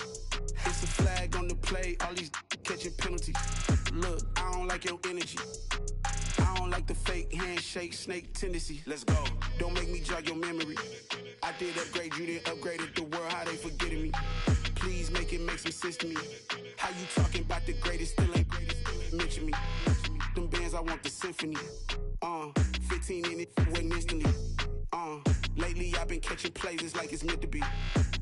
It's a flag on the play, all these catching penalties. Look, I don't like your energy. I don't like the fake handshake, snake tendency. Let's go. Don't make me jog your memory. I did upgrade you, then upgraded the world, how they forgetting me. Please make some sense to me. How you talking about the greatest, still ain't greatest, mention me. Them bands, I want the symphony. 15 in it, wasn't instantly. Lately I've been catching plays, it's like it's meant to be.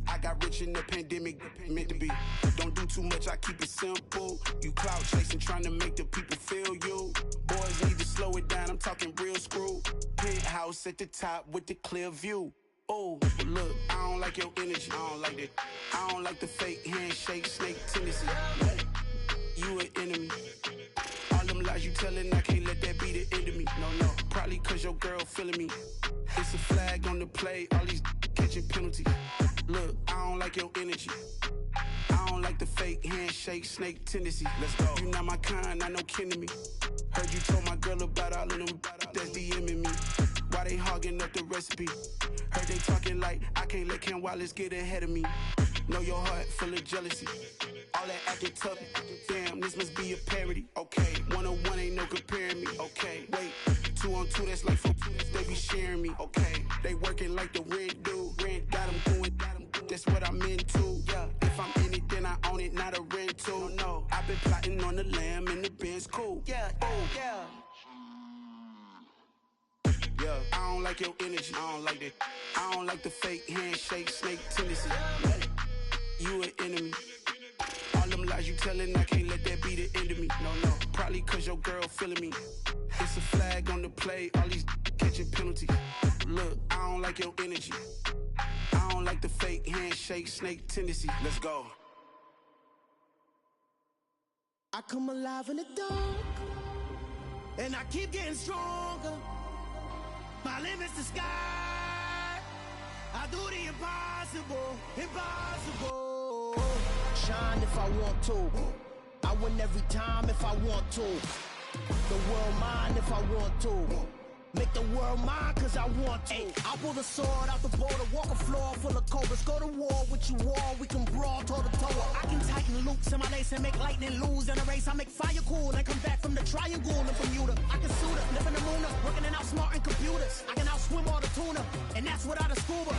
I got rich in the pandemic, meant to be. Don't do too much, I keep it simple. You clout chasing, trying to make the people feel you. Boys need to slow it down, I'm talking real screw. Penthouse at the top with the clear view. Oh, look, I don't like your energy, I don't like that. I don't like the fake handshake, snake tendency. You an enemy. All them lies you telling, I can't let that be the end of me. No, probably cause your girl feeling me. It's a flag on the play, all these catching penalties. Look, I don't like your energy. I don't like the fake handshake, snake tendency. Let's go. You not my kind, not no kin to me. Heard you told my girl about all of them that's DMing me. Why they hogging up the recipe? Heard they talking like I can't let Ken Wallace get ahead of me. Know your heart full of jealousy. All that acting tough, damn, this must be a parody. Okay, 101 ain't no comparing me. Okay, wait, 2 on 2, that's like 4, they be sharing me. Okay, they working like the rent dude. Rent got them going, that's what I'm into. Yeah, if I'm in it, then I own it, not a rental. No, I've been plotting on the lamb and the Benz cool. Yeah, oh, yeah. Yeah, I don't like your energy, I don't like that. I don't like the fake handshake, snake tendency. You an enemy. All them lies you telling, I can't let that be the end of me. No, probably cause your girl feeling me. It's a flag on the play, all these catching penalties. Look, I don't like your energy. I don't like the fake handshake, snake tendency. Let's go. I come alive in the dark, and I keep getting stronger. My limit's the sky. I do the impossible. impossible, impossible. Shine if I want to. I win every time if I want to. The world mine if I want to. Make the world mine cause I want to. I pull the sword out the border, walk a floor full of cobras. Go to war with you all, we can brawl toe to toe. I can tighten loops in my lace and make lightning lose in a race. I make fire cool and come back from the triangle in Bermuda. I can suit up, live in the moon, working and outsmarting computers. I can outswim all the tuna, and that's without a scuba.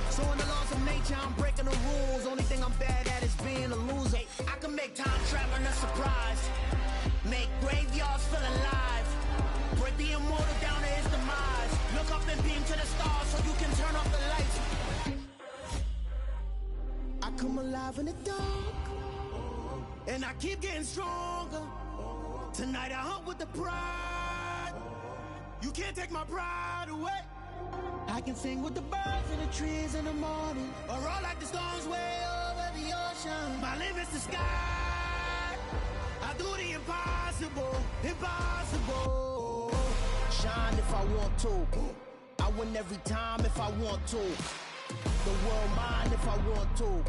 So in the laws of nature, I'm breaking the rules. Only thing I'm bad at is being a loser. I can make time traveling a surprise. Make graveyards feel alive. Break the immortal down to his demise. Look up and beam to the stars so you can turn off the lights. I come alive in the dark, and I keep getting stronger. Tonight I hunt with the pride. You can't take my pride away. I can sing with the birds in the trees in the morning, or roll like the storms way over the ocean. My limit's the sky. I do the impossible, impossible. Shine if I want to. I win every time if I want to. The world mine if I want to.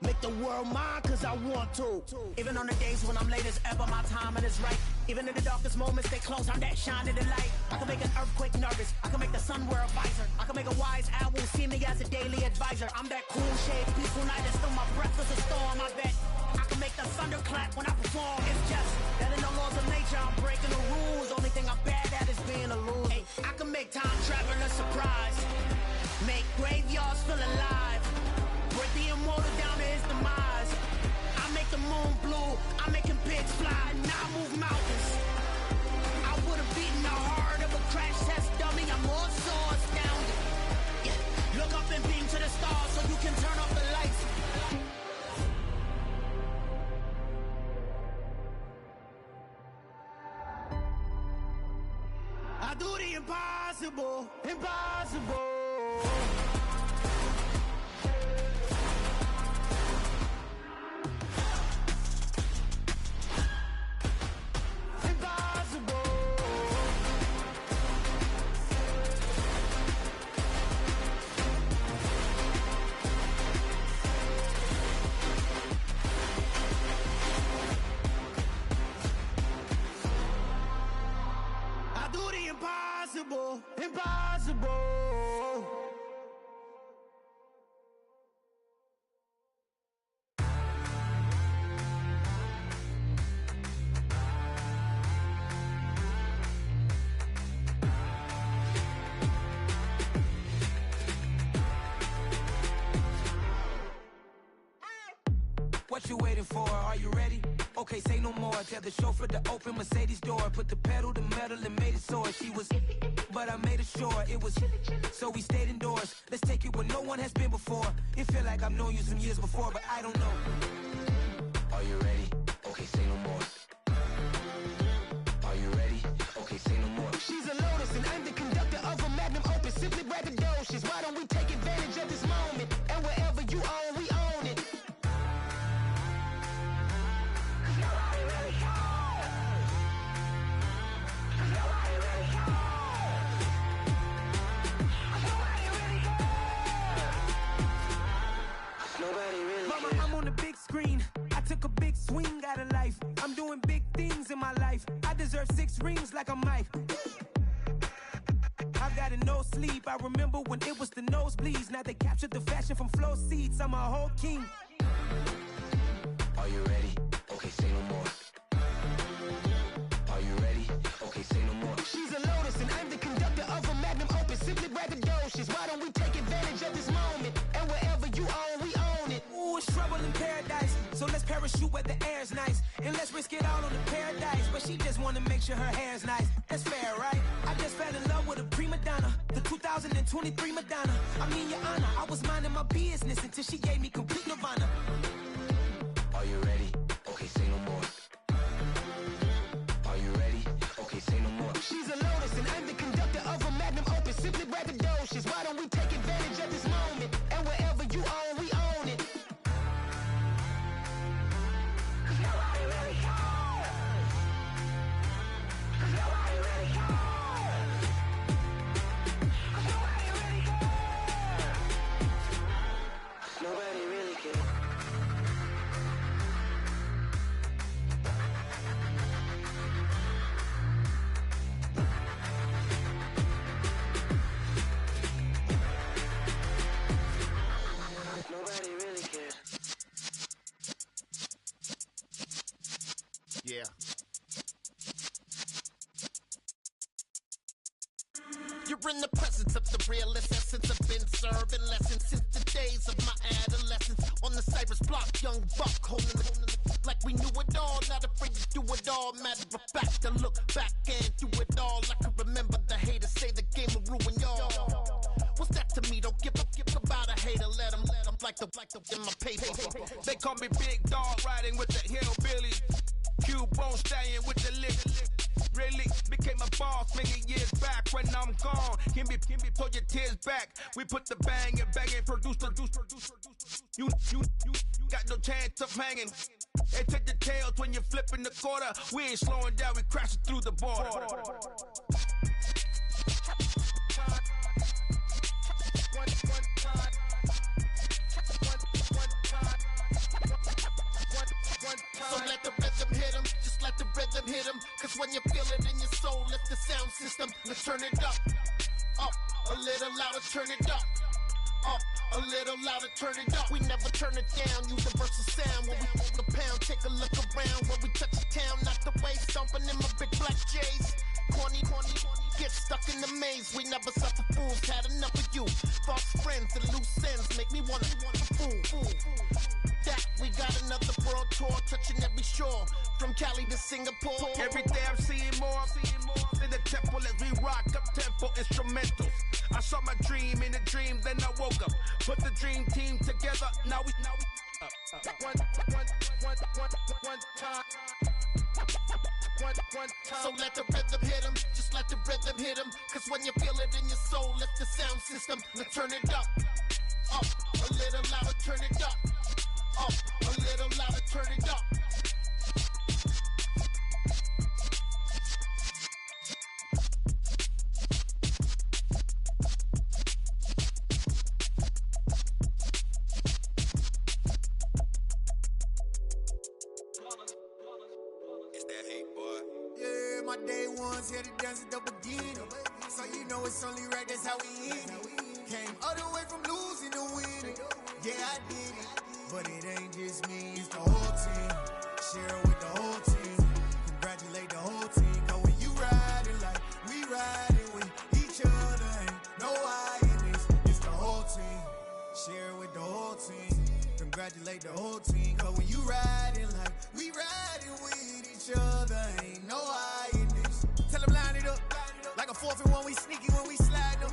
Make the world mine cause I want to. Even on the days when I'm late as ever, my timing is right. Even in the darkest moments, stay close, I'm that shine in the light. I can make an earthquake nervous, I can make the sun wear a visor. I can make a wise owl see me as a daily advisor. I'm that cool shade, peaceful night, and still my breath is a storm, I bet. I can make the thunder clap when I perform. It's just that in the laws of nature, I'm breaking the rules. Only thing I'm bad at is being a loser. Hey, I can make time travel a surprise. Make graveyards feel alive. Break the immortal down to his demise. I make the moon blue, I'm making pigs fly. Now I move mountains. I would've beaten the heart of a crash test dummy. I'm more so astounded. Yeah. Look up and beam to the stars so you can turn off the lights. I do the impossible, impossible. Impossible, impossible. What you waiting for? Are you ready? Okay, say no more. Tell the chauffeur to open Mercedes door. Put the pedal to metal and made it soar. She was, but I made it sure it was. So we stayed indoors. Let's take it where no one has been before. It feel like I've known you some years before, but I don't know. Are you ready? Okay, say no more. Are you ready? Okay, say no more. She's a lotus and I'm the conductor of a magnum opus. Simply braggadocious. Why don't we take advantage of this moment? And wherever you own, we own it. Mama, I'm on the big screen. I took a big swing out of life. I'm doing big things in my life. I deserve 6 rings like a Mike. I've got no sleep. I remember when it was the nosebleeds. Now they captured the fashion from flow seats. I'm a whole king. Are you ready? Okay, say no more. Are you ready? Okay, say no more. She's a lotus and I'm the conductor of a magnum opus. Simply braggadocious. Why don't we take advantage of this moment? And wherever you own, we own it. Ooh, it's trouble in paradise. So let's parachute where the air's nice. And let's risk it all on the paradise. But she just wanna make sure her hair's nice. That's fair, right? I just fell in love with a prima donna. The 2023 Madonna. I mean, your honor, I was minding my business until she gave me complete nirvana. Are you ready? Okay, say no more. Are you ready? Okay, say no more. She's a lotus and I'm the conductor of a magnum opus. Simply braggadocious. Why don't we take advantage of this moment? And wherever you own, we own it. realest essence. I've been serving lessons since the days of my adolescence. On the Cypress block, young buck holding the like we knew it all, not afraid to do it all. Matter of fact, to look back and do it all. I can remember the haters say the game will ruin y'all. What's that to me? Don't give about a hater. Let them like the in my paper. They call me Big Dog, riding with the hillbillies. Q-Bone stallion with the lip. Really became a boss many years back. When I'm gone, can be pull your tears back. We put the bang and produce. You got no chance of hanging. They take the tails when you're flipping the quarter. We ain't slowing down, we crashing through the border. So let the rhythm hit him, just let the rhythm hit him. Cause when you feel it in your soul, lift the sound system. Let's turn it up, a little louder, turn it up. A little louder, turn it up. We never turn it down, universal sound. When we walk the pound, take a look around. When we touch the town, knock the way, stomping in my big black J's. Corny, get stuck in the maze. We never suffer fools, had enough of you. False friends and loose ends make me wanna fool. That we got another world tour, touching every shore, from Cali to Singapore. Every day I'm seeing more in the temple as we rock up tempo instrumentals. I saw my dream in a dream, then I woke up. Put the dream team together, now we one time. So let the rhythm hit him, just let the rhythm hit him. Cause when you feel it in your soul, lift the sound system. Now turn it up, a little louder, turn it up, a little louder, turn it up. My day ones here to dance at the beginning. So you know it's only right, that's how we end it. Came all the way from losing to winning. Yeah, I did it. But it ain't just me, it's the whole team. Share it with the whole team. Congratulate the whole team. Cause when you riding like we riding with each other, ain't no I in this. It's the whole team. Share it with the whole team. Congratulate the whole team. Cause when you riding like we riding with each other, ain't no I in this. Tell them line it up. Like a 4th and 1, we sneaky when we slide them.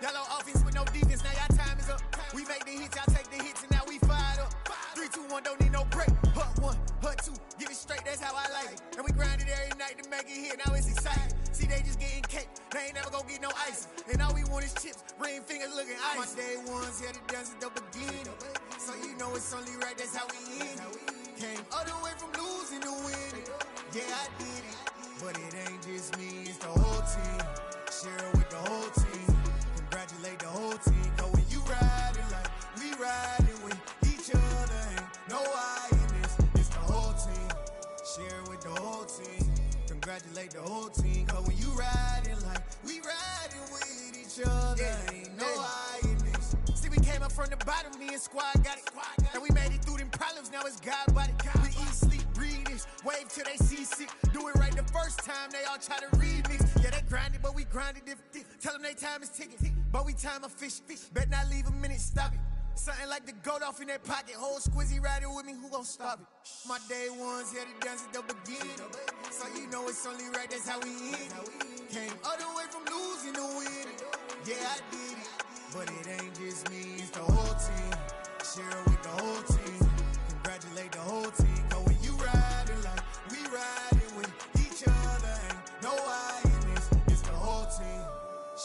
Yellow offense with no defense, now y'all time is up. We make the hits, y'all take the hits, and now we fired up. 3, 2, 1, don't need no break. Hut 1, hut 2, give it straight, that's how I like it. And we grind it every night to make it hit, now it's exciting. See, they just getting cake, they ain't never gonna get no ice. And all we want is chips, ring fingers looking ice. My day ones here to dance at the beginning. So you know it's only right, that's how we end it. Came all the way from losing to winning. Yeah, I did it. But it ain't just me, it's the whole team. Share it with the whole team. Congratulate the whole team. Cause when you riding like we riding with each other, ain't no I in this. It's the whole team. Share it with the whole team. Congratulate the whole team. Cause when you riding like we riding with each other, ain't no I in this. See, we came up from the bottom, me and squad got it. And we made it through them problems, now it's God body. We eat, sleep, breathe this. Wave till they see sick. Do it right the first time, they all try to remix. Yeah, they grinded, but we grinded different. Tell them they time is ticking, but we time a fish. Bet not leave a minute, stop it. Something like the goat off in that pocket. Whole squizzy riding with me, who gon' stop it? My day ones here to dance at the beginning. So you know it's only right, that's how we end it. Came all the way from losing to winning. Yeah, I did it. But it ain't just me, it's the whole team. Share it with the whole team. Congratulate the whole team. Cause when you riding like we riding with each other, ain't no I in this. It's the whole team.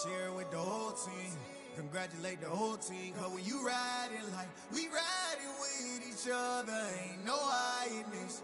Share it with the whole team. Congratulate the whole team. Cause when you riding like we riding with each other, ain't no I in this.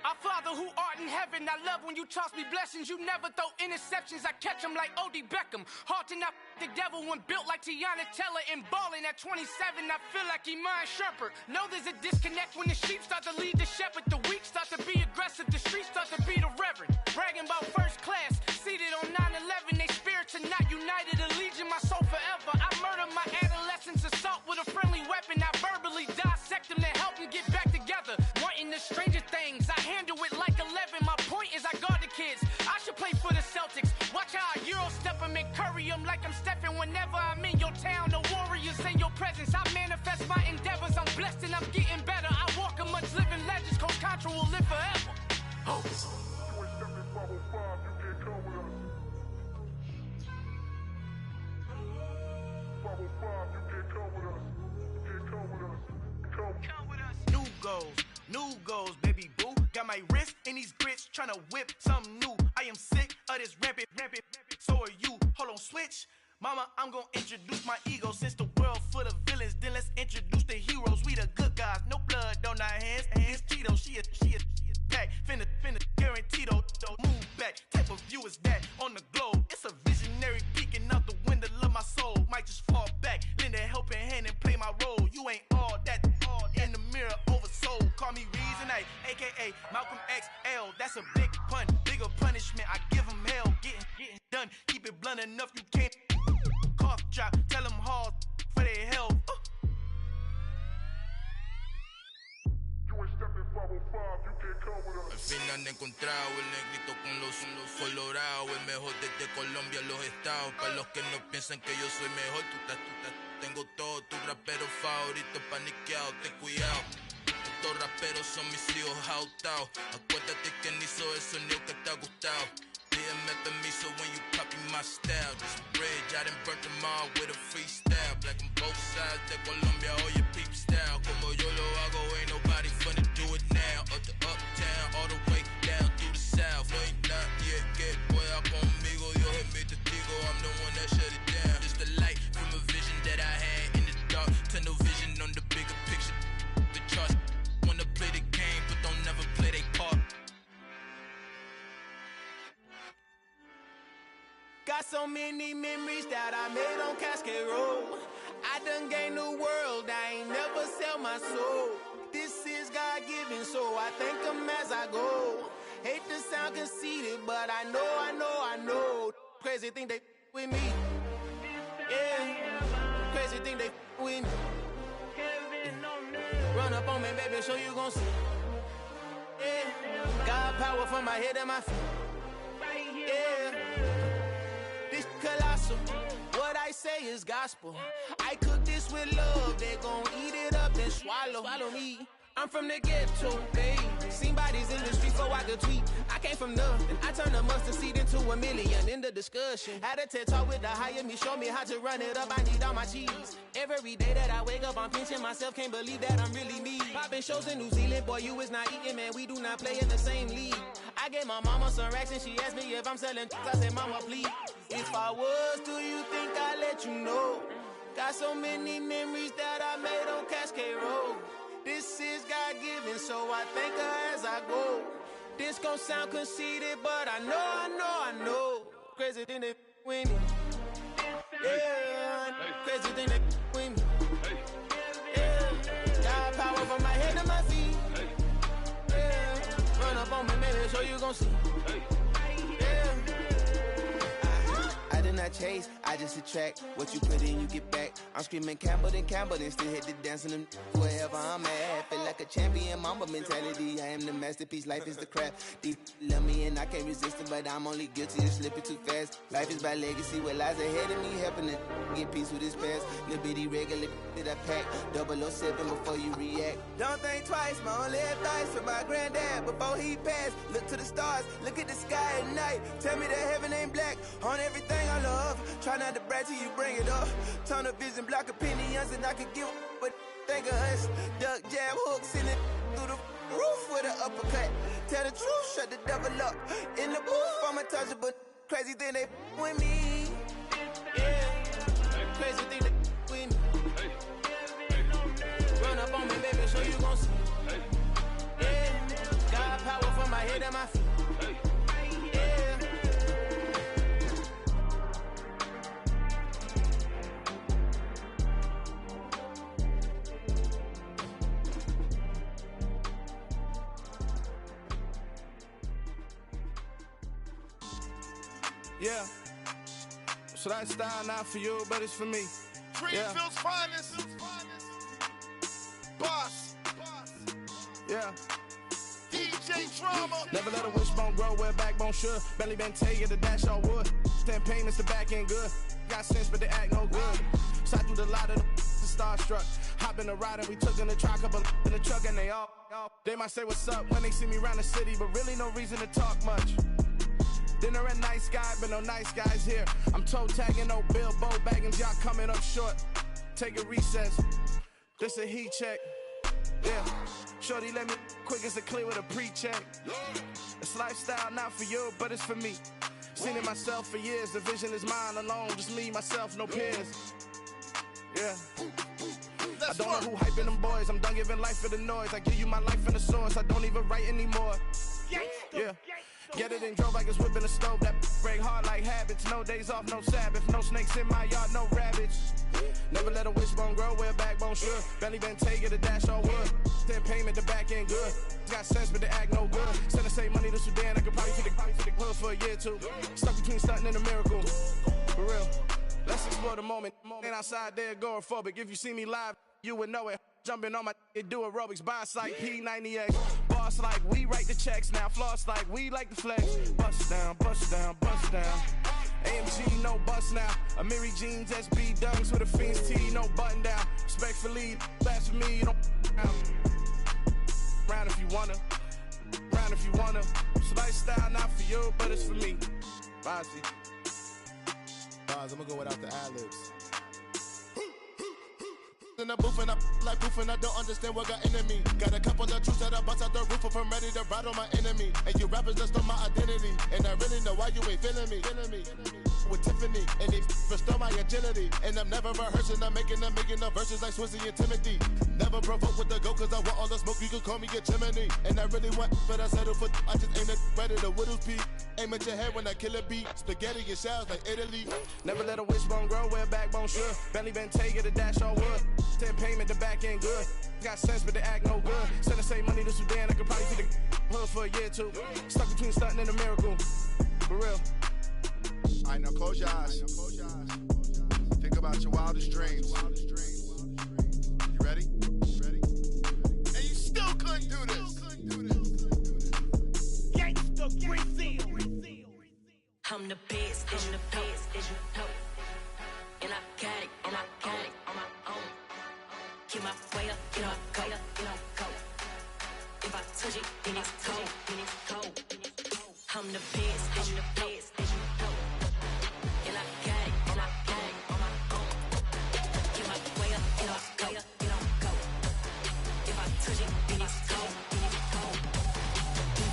Our Father who art in heaven, I love when you toss me blessings. You never throw interceptions, I catch them like O.D. Beckham. Hard to not the devil when built like Tiana Teller and balling at 27. I feel like Iman Shumpert. Know there's a disconnect when the sheep start to lead the shepherd. The weak start to be aggressive, the streets start to be the reverend. Bragging about first class, seated on 9/11. They spirits are not united, a legion, my soul forever. I murder my adolescence, assault with a friendly weapon. I verbally dissect them to help them get back together. Wanting the stranger things, I handle it like 11. My point is I guard the kids. I should play for the Celtics. Watch how I Euro step them and curry them like I'm Stephen. Whenever I'm in your town, the Warriors in your presence. I manifest my endeavors. I'm blessed and I'm getting better. I walk amongst living legends. Coach Contra will live forever. Oh. New goals, baby boo. Got my wrist in these grits, tryna whip something new. I am sick of this rampant. So are you. Hold on, switch. Mama, I'm gonna introduce my ego. Since the world full of villains, then let's introduce the heroes. We the good guys, no blood on our hands. Hands Cheeto, she is pack. Finna, guaranteed though. Move back, type of view is that on the globe? It's a visionary peeking out the window of my soul. Might just fall back, lend a helping hand and play my role. You ain't all that in the mirror oversold. Call me Reason A, aka Malcolm XL. That's a big pun, bigger punishment. I give him hell, getting done. Keep it blunt enough, you can't cough drop. Tell them hard for their health. Al final he encontrado el negrito con los colorados, el mejor desde Colombia a los estados. Para los que no piensan que yo soy mejor, tengo todo, tu rapero favorito paniqueado, ten cuidado. Estos raperos son mis hijos jautados. Acuérdate que ni hizo el sonido que te ha gustado. Pídeme permiso when you copy my style. This bridge, I done burnt them all with a freestyle. Black on both sides de Colombia, oye peep style. Como yo lo hago, ain't nobody finna do it now. Up to uptown, all the way down through the south. No ain't not yet, que pueda conmigo. Dios es mi testigo, I'm the one that shut it down. Just the light from a vision that I had in the dark. Tunnel vision on the bigger picture. The charts wanna play the game, but don't never play their part. Got so many memories that I made on Cascade Road. I done gained the world, I ain't never sell my soul. This is God-given, so I thank him as I go. Hate to sound conceited, but I know. Crazy thing they with me. Yeah, crazy thing they with me. Run up on me, baby, so you gon' see. Yeah, God power from my head and my feet. Yeah. This colossal, what I say is gospel. I cook this with love, they gon' eat it up and swallow me. I'm from the ghetto, babe. Seen bodies in the street so I could tweet. I came from nothing, I turned a mustard seed into a million. In the discussion, had a TED talk with the higher me, show me how to run it up. I need all my cheese. Every day that I wake up, I'm pinching myself. Can't believe that I'm really me. Popping shows in New Zealand, boy, you is not eating, man. We do not play in the same league. I gave my mama some racks and she asked me if I'm selling. I said, mama, please. If I was, do you think I'd let you know? Got so many memories that I made on Cascade Road. This is God-given, so I thank her as I go. This gon' sound conceited, but I know. Crazy thing they with me. Yeah, crazy thing they with me. Yeah, got power from my head to my feet. Yeah, run up on me, maybe, so you gon' see. Yeah. I did not chase, I just attract. What you put in, you get back. I'm screaming Campbell, then still hit the dancing and wherever I'm at. Feel like a champion, mamba mentality. I am the masterpiece, life is the craft. Deep love me and I can't resist it, but I'm only guilty of slipping too fast. Life is by legacy, what lies ahead of me, helping to get peace with this past. Little bitty regular that I pack, 007 before you react. Don't think twice, my only advice for my granddad before he passed. Look to the stars, look at the sky at night. Tell me that heaven ain't black on everything I love. Try not to brag till you bring it up. Tunnel vision, block opinions, and I could give but think of us. Duck, jab, hooks in it through the roof with an uppercut. Tell the truth, shut the devil up. In the booth, I'm untouchable. Crazy thing they with me. Yeah, crazy thing they with me. Run up on me, baby, so you gon' see. Yeah, God power from Yeah. So that style not for you, but it's for me. Greenfield's finest. Boss. Yeah. DJ Drama. Never let a wishbone grow where a backbone should. Belly been taking the dash all wood. 10 payments, the back ain't good. Got sense, but they act no good. Side through the lot of the starstruck. Hop in the ride and we took in the truck, couple in the truck and they all. They might say what's up when they see me around the city, but really no reason to talk much. Dinner at Nice Guy, but no nice guys here. I'm toe tagging, no Bilbo bagging, y'all coming up short. Take a recess. This a heat check. Yeah. Shorty let me quick as a clear with a pre-check. It's lifestyle not for you, but it's for me. Seen it myself for years. The vision is mine alone. Just me, myself, no peers. Yeah. I don't know who hyping them boys. I'm done giving life for the noise. I give you my life in the source. I don't even write anymore. Yeah. Get it and drove like it's whipping a stove. That break hard like habits. No days off, no Sabbath. No snakes in my yard, no rabbits. Never let a wishbone grow where a backbone should. Belly been taking the dash all wood. 10 payment, the back ain't good. Got sense, but they act no good. Send the same money to Sudan. I could probably feed the hood for a year or two. Stuck between stunting and a miracle. For real. Let's explore the moment. Ain't outside there agoraphobic. If you see me live, you would know it. Jumping on my do aerobics, boss like P90X. Boss like we write the checks now. Floss like we like the flex. Bust down, bust down, bust down. AMG, no bust now. Amiri jeans, SB dunks with a Fiends T, no button down. Respectfully, that's for me, you don't round if you wanna. Round if you wanna. So lifestyle not for you, but it's for me. Bozzy. I'm gonna go without the ad-libs. In the booth and I like proof and I don't understand what got into me. Got a couple of truths that I bust out the roof if I'm ready to ride on my enemy. And you rappers just stole my identity, and I really know why you ain't feeling me. With Tiffany, and they restore my agility. And I'm never rehearsing, I'm making the verses like Swizzy and Timothy. Never provoke with the go, cause I want all the smoke, you can call me a chimney. And I really want, but I settle for, I just aim it ready to whittles peak. Aim at your head when I kill a beat. Spaghetti and shells like Italy. Never let a wishbone grow where a backbone should. Belly been taking the dash all wood. 10 payment, the back ain't good. Got sense, but they act no good. Send the same money to Sudan, I could probably feed the hood for a year or two. Stuck between stunting and a miracle. For real. Alright, now close your eyes. Think about your wildest dreams. You ready? And you still couldn't do this. Gangsta Brazil. I'm the best, I'm the best, as you know. And I got it, and I got it on my own. Get my way up, get my go, get my go. If I touch it, then it's cold, then it's cold. I'm the best, I'm the best, as you know. And I got it, and I got it on my own. Get my way up, get my go, get my go. If I touch it, then it's cold, then it's cold.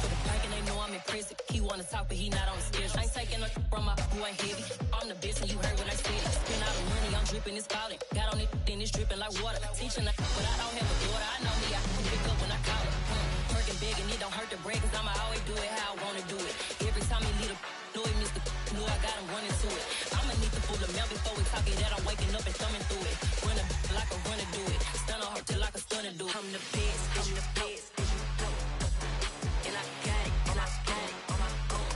For the pack and they know I'm impressive. He wanna talk, but he not on the schedule. I ain't taking no from my boy heavy. I'm the best, and you heard what I said. Spend all the money, I'm dripping, it's falling. Got on it, then it's dripping like water. Teaching her, but I don't have a daughter. I know me, I can pick up when I call her. Working big, and it don't hurt the break, cause I'ma always do it how I wanna do it. Every time he lead a know it, Mr. Know I got him running to it. I'ma need the full amount before we talk it that I'm waking up and thumbing through it. Run a like a runner do it. Stun on her till like a stunner do it. I'm the best, I'm the best. And I got it, and I got it on my own.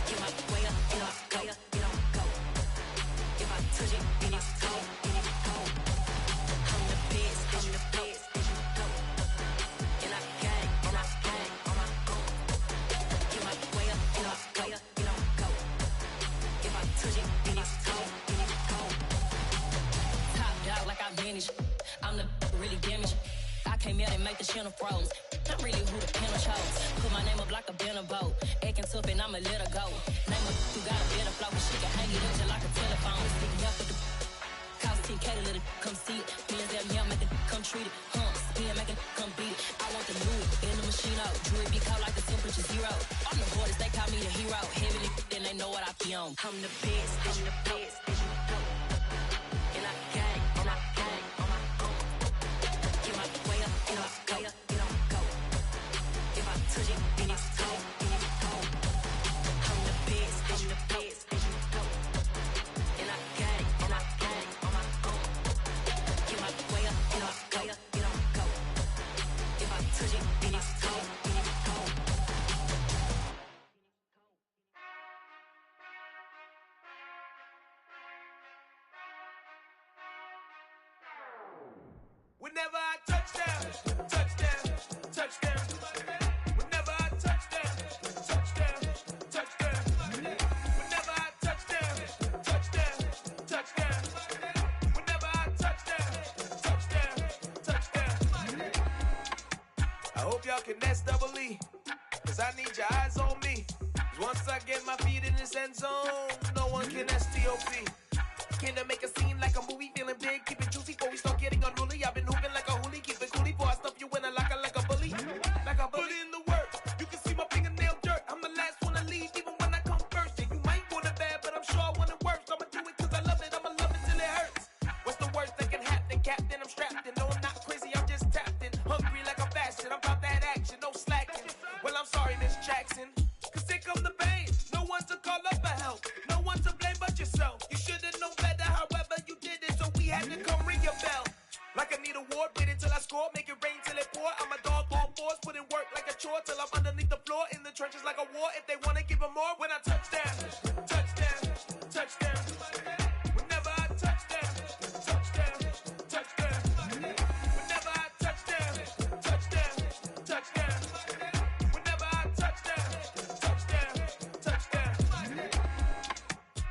Get my way up, get my go, get my go. If I touch it, then it's cold, then it's cold. I'm the best, I'm the best. And I got it, and I got it on my own. Get my way up, get my go, get my go. If I touch it, then it's cold, then it's cold. Top dog like I vanished. I'm the really damaged. I came out and make the channel froze. I'm really who the panel chose. Put my name up like a banner boat. Acting tough and I'ma let her go. Name her who got a better flow, but she can hang it up just like a telephone. Sticking up with the cost 10K to let it come see it. Millions that me, make it come treat it. Spin, make it come beat it. I want the new in the machine out. Jewelry be cold like the temperature zero. I'm the hardest, they call me the hero. Heavy then they know what I be on. I'm the best, I'm the best. And I got it, and I got it on my own. Get my way up, get my go, get my go. If I touch it, then it's cold, then it's cold. I'm the best, I'm the best. And I got it, and I got it on my own. Get my way up, get my go, get my go. If I touch it, then it's cold, then it's cold. Whenever I touchdown, touchdown, touchdown. Whenever I touchdown, touchdown, touchdown. Whenever I touchdown, touchdown, touchdown. Whenever I touchdown, touchdown, touchdown. I hope y'all can nest double E, cause I need your eyes on me. Cause once I get my feet in this end zone, no one can STOP. Came to make a scene like a movie, feeling big, keep it juicy before we start getting unruly. I've been hooping like a hoolie, keep it coolie before I stuff you in a locker like a bully. Like a bully. Put in the work, you can see my fingernail dirt. I'm the last one to leave, even when I come first. And you might want it bad, but I'm sure I want it worse. I'ma do it cause I love it, I'ma love it till it hurts. What's the worst that can happen, Captain? I'm strapped in, no I'm not crazy, I'm just tapped in. Hungry like a fashion, I'm about that action, no slacking. Well I'm sorry Miss Jackson, cause here come the pain. No one to call up for help, no one to blame but yourself. You should've known better, however you did it, so we had to come ring your bell. Like I need a award, wait until I score, make it rain till it pour. I'm a dog on fours, put in work like a chore till I'm underneath the floor, in the trenches like a war. If they wanna give them more, when I touchdown, touchdown, touchdown. Whenever I touchdown, touchdown, touchdown. Whenever I touchdown, touchdown, touchdown. Whenever I touchdown, touchdown, touchdown.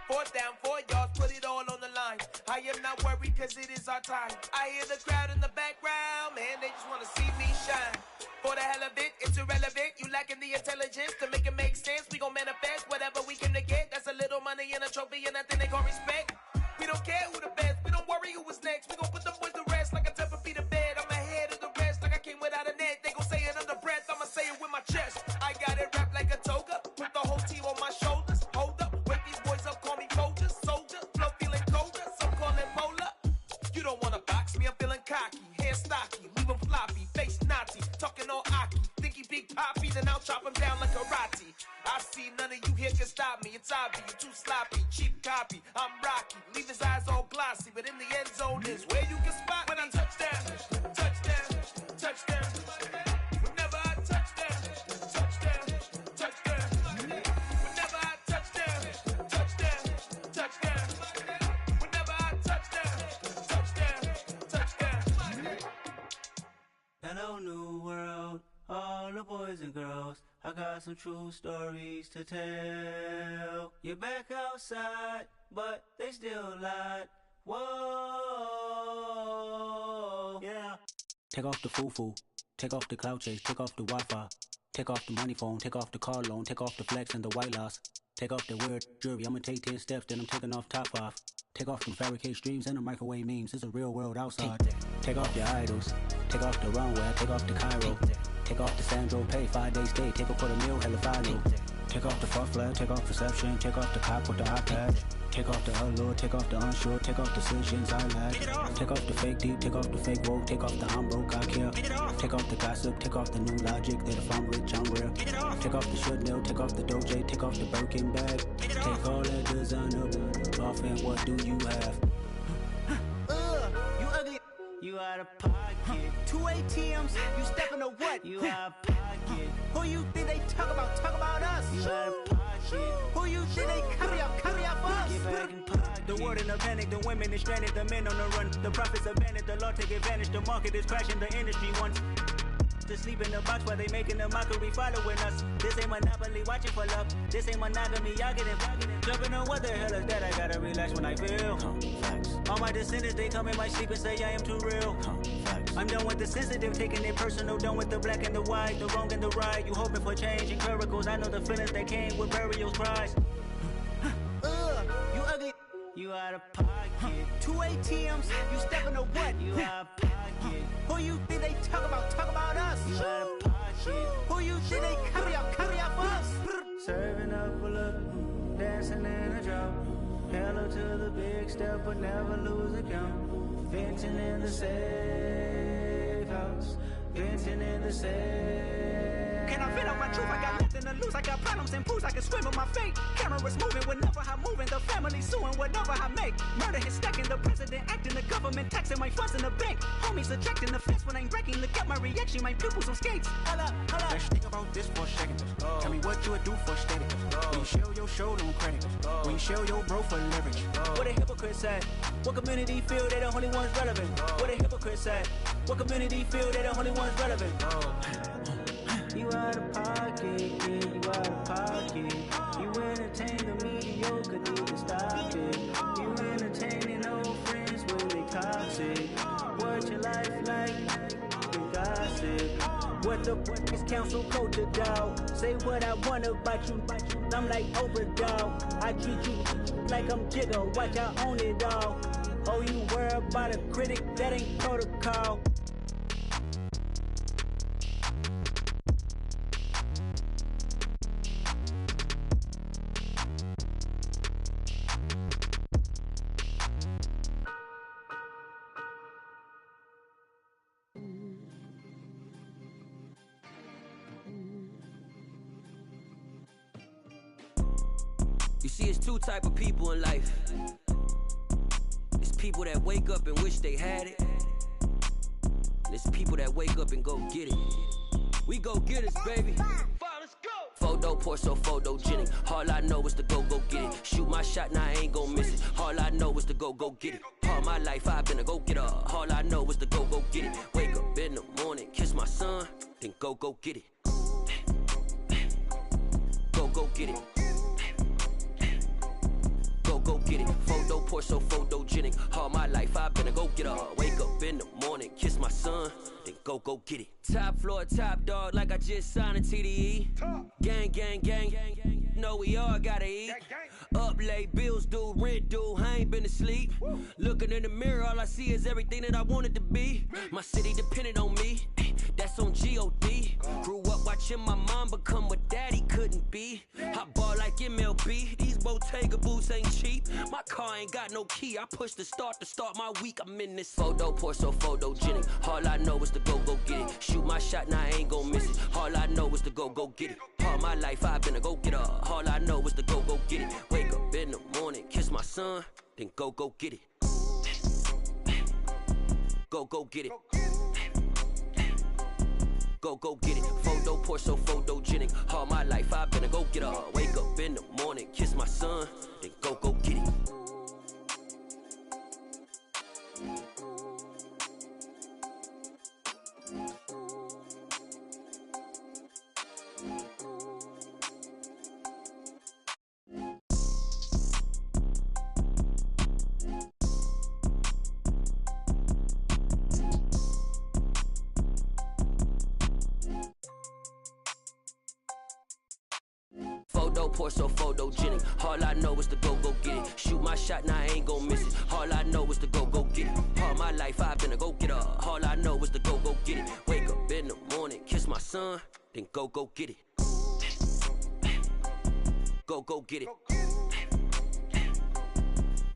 Fourth down, 4 yards, put it all on the line. I am not worried cause it is our time. I hear the crowd in the background, man, they just wanna see me shine. For the hell of it, it's irrelevant. You lacking the intelligence to make it make sense. We gon' manifest whatever we came to get. That's a little money and a trophy and nothing they gon' respect. We don't care who the best, we don't worry who was next. We gon' put them boys to rest like a Tempur-Pedic bed. I'm ahead of the rest like I came without a net. They gon' say it under breath, I'ma say it with my chest. I got it wrapped like a toga, put the whole team on my shoulders. Hold up, wake these boys up, call me Folger, soldier. Flow feeling colder, some call it polar. You don't wanna box me, I'm feeling cocky. Hair stocky, leave him floppy, face naughty. Talking all aki, think he big poppy, then I'll chop him down like karate. I see none of you here can stop me. It's obvious, you too sloppy, cheap copy. I'm Rocky, leave his eyes all glossy, but in the end zone is where you can spot when I touchdown, touchdown, touchdown. Whenever I touchdown, touchdown, touchdown. Whenever I touchdown, touchdown, touchdown. Whenever I touchdown, touchdown, touchdown. Hello, new world, all the boys and girls. I got some true stories to tell. You're back outside, but they still lied. Whoa, yeah. Take off the foo-foo, take off the cloud chase, take off the Wi-Fi, take off the money phone, take off the car loan, take off the flex and the white loss. Take off the weird jewelry, I'ma take 10 steps, then I'm taking off top 5. Take off them fabricated streams and the microwave memes, it's a real world outside. Take off your idols, take off the runway, take off the Cairo. Take off the Sandro pay, 5 days stay, take a quarter meal, hella follow. Take off the fuck flag, take off perception, take off the cop with the iPad. Take off the allure, take off the unsure, take off decisions I lack. Take off the fake deep, take off the fake woke, take off the I'm broke, I care. Take off the gossip, take off the new logic, that if I'm rich, I'm rare. Take off the should know, take off the Doja, take off the Birkin bag. Take all that designer off and what do you have? You ugly. You out of pocket. 2 ATMs, you stepping to what? You out of pocket. Who you think they talk about? Talk about us. You out of pocket. Who you think they carry up for us? Get back in pocket. The world in a panic, the women is stranded, the men on the run. The profits abandoned, the law take advantage. The market is crashing, the industry wants to sleep in the box while they making a mockery following us. This ain't Monopoly, watching for love. This ain't monogamy, y'all getting jumping on what the hell is that? I gotta relax when I feel. All my descendants, they come in my sleep and say I am too real. I'm done with the sensitive, taking it personal. Done with the black and the white, the wrong and the right. You hoping for change and miracles. I know the feelings that came with burials, cries. You ugly. You out of pocket. 2 ATMs, you stepping to what? You out of pocket. Who you think they talk about? Talk about us. You out of pocket. Who you think they carry up for us? Serving up a look, dancing in a drop. Hello to the big step, but never lose a count. Venting in the safe house. Venting in the safe. Can I vent out my truth? I got nothing to lose. I got problems and proofs. I can swim with my fate. Cameras moving whenever I'm moving. The family suing whatever I make. Murder is stacking. The president acting. The government taxing my funds in the bank. Homies ejecting the fence when I'm breaking. Look at my my reaction, my pupils on skates. Hold up. Let's think about this for a second. Tell me what you would do for steady. When you show your show, no credit. When you show your bro for leverage. What a hypocrite said. What community feel they the only ones relevant? What a hypocrite said. What community feel they the only ones relevant? You out of pocket, yeah, you out of pocket. You entertain the mediocre, need to stop it. You entertaining old friends when they toxic. What your life like? You gossip. What the fuck is council culture, dog? Say what I want about you. I'm like Oprah, dog. I treat you like I'm Jigga. Watch I own it, dog. Oh, you worry about a critic? That ain't protocol. You see, it's two type of people in life. It's people that wake up and wish they had it. And it's people that wake up and go get it. We go get it, baby. Photo poor, so photogenic. All I know is to go get it. Shoot my shot, now I ain't gon' miss it. All I know is to go get it. All my life I've been a go-getter. All I know is to go get it. Wake up in the morning, kiss my son, then go get it. Go get it. Go get it. Photo poor, so photogenic. All my life I've been a go-getter. Wake up in the morning, kiss my son, then go get it. Top floor, top dog, like I just signed a TDE. Gang. Know we all gotta eat. Up late, bills due, rent due, I ain't been asleep. Looking in the mirror, all I see is everything that I wanted to be. My city depended on me, that's on G.O.D. Grew up watching my mom become what daddy couldn't be. I ball like MLB, these Bottega boots ain't cheap. My car ain't got no key, I push the start to start my week. I'm in this photo poor, so photogenic. All I know is to go get it. Shoot my shot, now I ain't gon' miss it. All I know is to go get it. All my life I've been a go-getter. All I know is to go get it. Wake up in the morning, kiss my son, then go get it. Go get it. Go get it. Photo poor, so photogenic. All my life I've been a go-getter. Wake up in the morning, kiss my son, then go get it. Photo poor, so photogenic. All I know is to go get it. Shoot my shot, now I ain't gon' miss it. All I know is to go get it. All my life I've been a go-getter. All I know is to go get it. Wake up in the morning, kiss my son, then go get it. Go get it.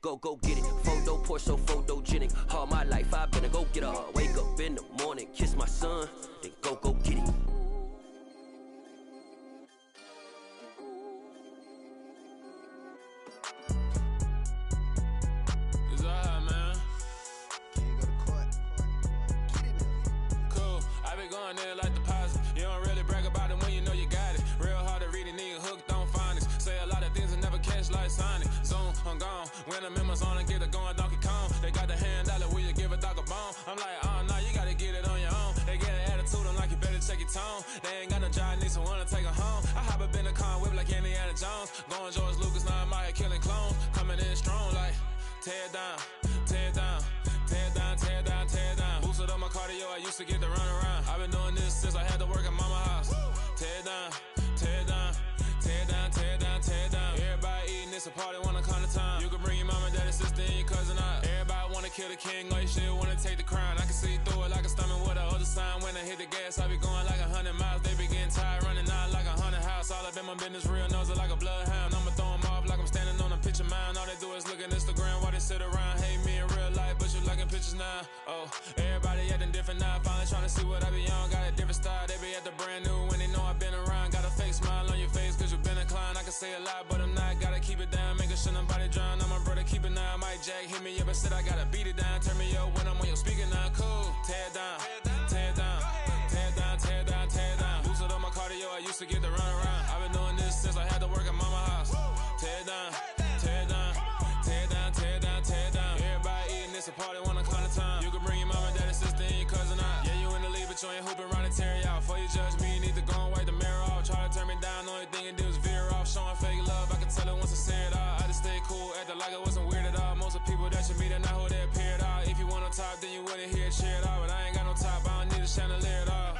Go get it. Photo poor, so photogenic. All my life I've been a go-getter. Wake up in the morning, kiss my son, then go get it. Going there like deposit. You don't really brag about it when you know you got it. Real hard to read a nigga hooked on phonics. Say a lot of things and never catch like Sonic. Zone, I'm gone. When I'm in my zone and get it going Donkey Kong. They got the hand dollar, will you give a dog a bone? I'm like, oh no, you gotta get it on your own. They get an attitude, I'm like, you better check your tone. They ain't got no job, need someone to take her home. I hop up in the car, whip like Indiana Jones. Going George Lucas, now I'm out here killing clones. Coming in strong like, tear down, tear down. Tear down, tear down, tear down. Boosted up my cardio, I used to get to run around. I've been doing this since I had to work at mama house. Tear down, tear down, tear down, tear down, tear down. Everybody eating, it's a party, wanna come to time. You can bring your mama, daddy, sister, and your cousin out. Everybody wanna kill the king, or you still wanna take the crown. I can see through it like a stomach with a other sign. When I hit the gas, I be going like 100 miles. They be getting tired, running out like 100 house. All up in my business, real nose like a bloodhound. I'ma throw them off like I'm standing on a picture mound. All they do is look at Instagram while they sit around. Hate me in real life, but you liking pictures now. Oh, everybody acting different now. Finally trying to see what I be on. Got a different style, they be at the brand new when they know I've been around. Got a fake smile on your face cause you been inclined. I can say a lot, but I'm not. Gotta keep it down, making sure nobody drown. I'm my brother, keep it now. Mike Jack hit me up and said I gotta beat it down. Turn me up when I'm on your speaker now. Cool, tear down, tear down. used to get the run around. I've been doing this since I had to work at mama house. Tear it down, tear it down, tear it down, tear it down, tear it down. Everybody eating, it's a party, one o'clock of time. You can bring your mama, daddy, sister, and your cousin out. Yeah, you in the league, but you ain't hooping around and tear out. Before you judge me, you need to go and wipe the mirror off. Try to turn me down, the only thing you do is veer off. Showing fake love, I can tell it once I say it all. I just stay cool, acting like it wasn't weird at all. Most of the people that you meet are not who they appear at all. If you want on top, then you wouldn't hear it cheer at all. But I ain't got no top, I don't need a chandelier at all.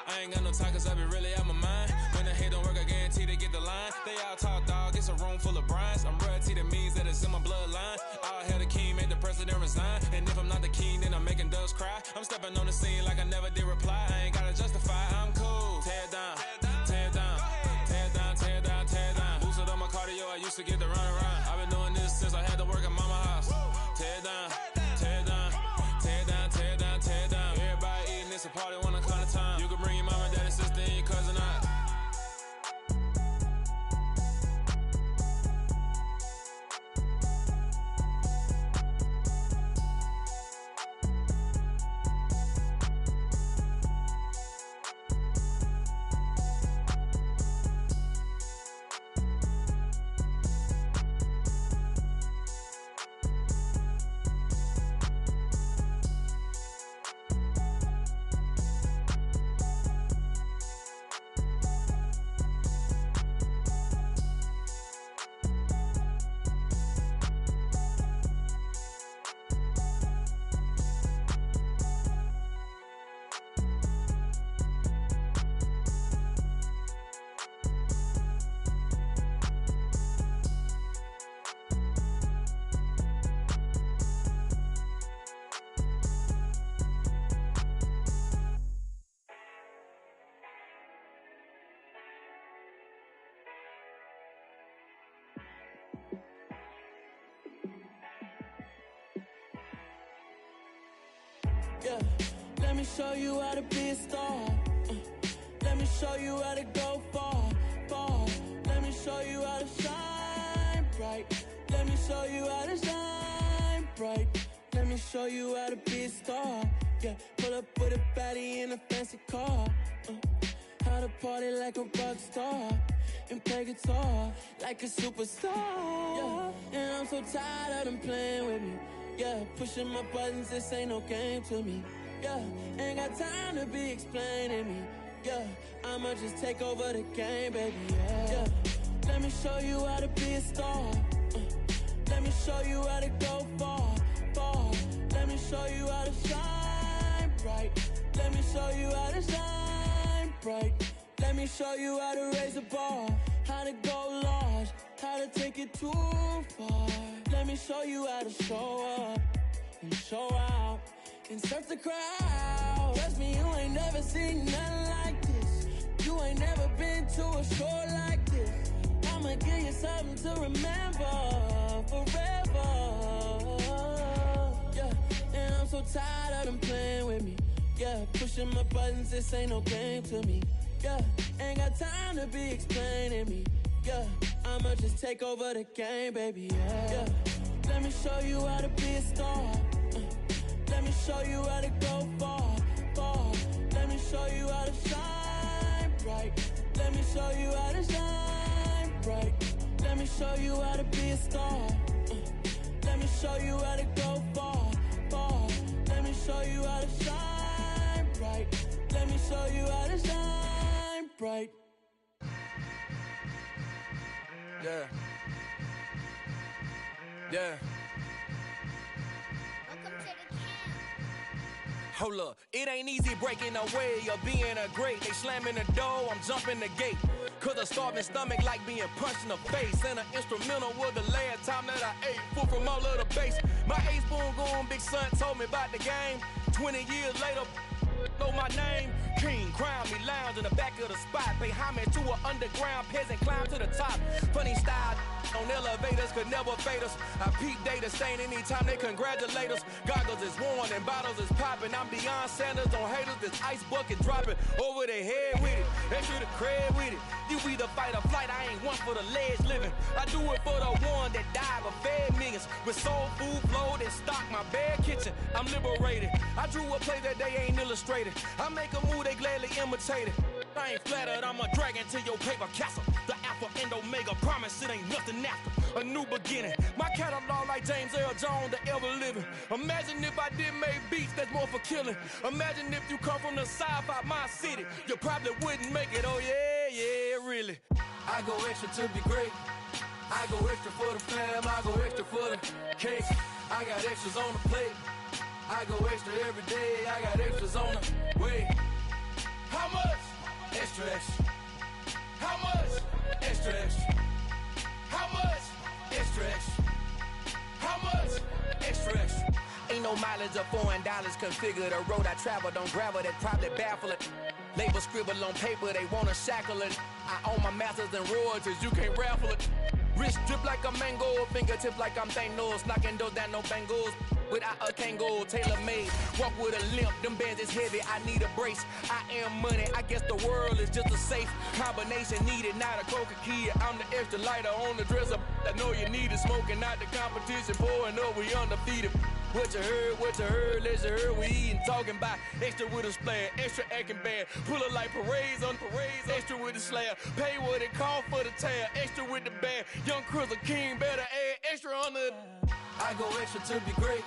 I ain't got no talk, cause I be really out my mind. When the hate don't work, I guarantee they get the line. They all talk, dog, it's a room full of brinds. I'm royalty, that means that it's in my bloodline. I'll have the king, make the president resign. And if I'm not the king, then I'm making doves cry. I'm stepping on the scene like I never did reply. I ain't gotta justify, I'm cool. Tear it down, tear it down, tear it down, tear it down, tear it down. Boosted on my cardio, I used to get the run around. I've been doing this since I had to work at mama house. Tear it down, tear it down, tear it down, tear it down, tear it down. Everybody eating, it's a party, one o'clock of time. You can bring your mama, daddy, sister, and your cousin out. Yeah, let me show you how to be a star. Let me show you how to go far, far. Let me show you how to shine bright. Let me show you how to shine bright. Let me show you how to be a star. Yeah, pull up with a baddie in a fancy car. How to party like a rock star and play guitar like a superstar. Yeah, and I'm so tired of them playing with me. Yeah, pushing my buttons, this ain't no game to me. Yeah, ain't got time to be explaining me. Yeah, I'ma just take over the game, baby. Yeah, let me show you how to be a star. Let me show you how to go far, far. Let me show you how to shine bright. Let me show you how to shine bright. Let me show you how to raise the bar, how to go large, how to take it too far. Let me show you how to show up and show out and surf the crowd. Trust me, you ain't never seen nothing like this. You ain't never been to a show like this. I'ma give you something to remember forever. Yeah, and I'm so tired of them playing with me. Yeah, pushing my buttons, this ain't no game to me. Yeah, ain't got time to be explaining me. Yeah, I'ma just take over the game, baby. Yeah, let me show you how to be a star. Let me show you how to go far, far. Let me show you how to shine bright. Let me show you how to shine bright. Let me show you how to be a star. Let me show you how to go far, far. Let me show you how to shine bright. Let me show you how to shine bright. Yeah. Yeah. Hold up, it ain't easy breaking away or being a great. They slamming the door, I'm jumping the gate. Cause a starving stomach like being punched in the face. And an instrumental was the last time that I ate food from all of the bass. My A-spoon going big son told me about the game. 20 years later, know my name. King, crown me, lounge in the back of the spot. Pay homage to an underground peasant, climb to the top. Funny style on elevators could never fade us. I peep data stain anytime they congratulate us. Goggles is worn and bottles is popping. I'm Deion Sanders on haters, this ice bucket dropping over their head with it. They should have cred with it. You either fight or flight, I ain't one for the ledge living. I do it for the one that died but fed millions. With soul food flowed and stocked my bare kitchen. I'm liberated. I drew a play that they ain't illustrated. I make a move, they gladly imitate it. I ain't flattered, I'm a dragon to your paper castle. The Alpha and Omega, promise it ain't nothing after. A new beginning. My catalog like James Earl Jones, the ever living. Imagine if I did make beats that's more for killing. Imagine if you come from the south out my city. You probably wouldn't make it, oh yeah, really. I go extra to be great. I go extra for the fam, I go extra for the cake. I got extras on the plate. I go extra every day, I got extras on the way. How much? Extra, extra. How much? Extra, extra. How much? Extra, extra. How much? Extra, extra. Ain't no mileage of $4 configure the road I travel. Don't gravel, that probably baffle it. Label scribble on paper, they wanna shackle it. I own my masters and royalties, you can't raffle it. Wrist drip like a mango, fingertips like I'm Thanos. Knocking those down, no bangles. Without a Kango, tailor-made. Walk with a limp, them bands is heavy, I need a brace. I am money, I guess the world is just a safe combination needed, not a coca key. I'm the extra lighter on the dresser. I know you need it, smoking out the competition, pouring up, we undefeated. What you heard, let you heard, we eatin', talking about extra with a splash, extra acting bad, pull it like parades on parades, extra with the slab, pay what it cost for the tab, extra with the bag, young Chris a king, better add extra on the... I go extra to be great.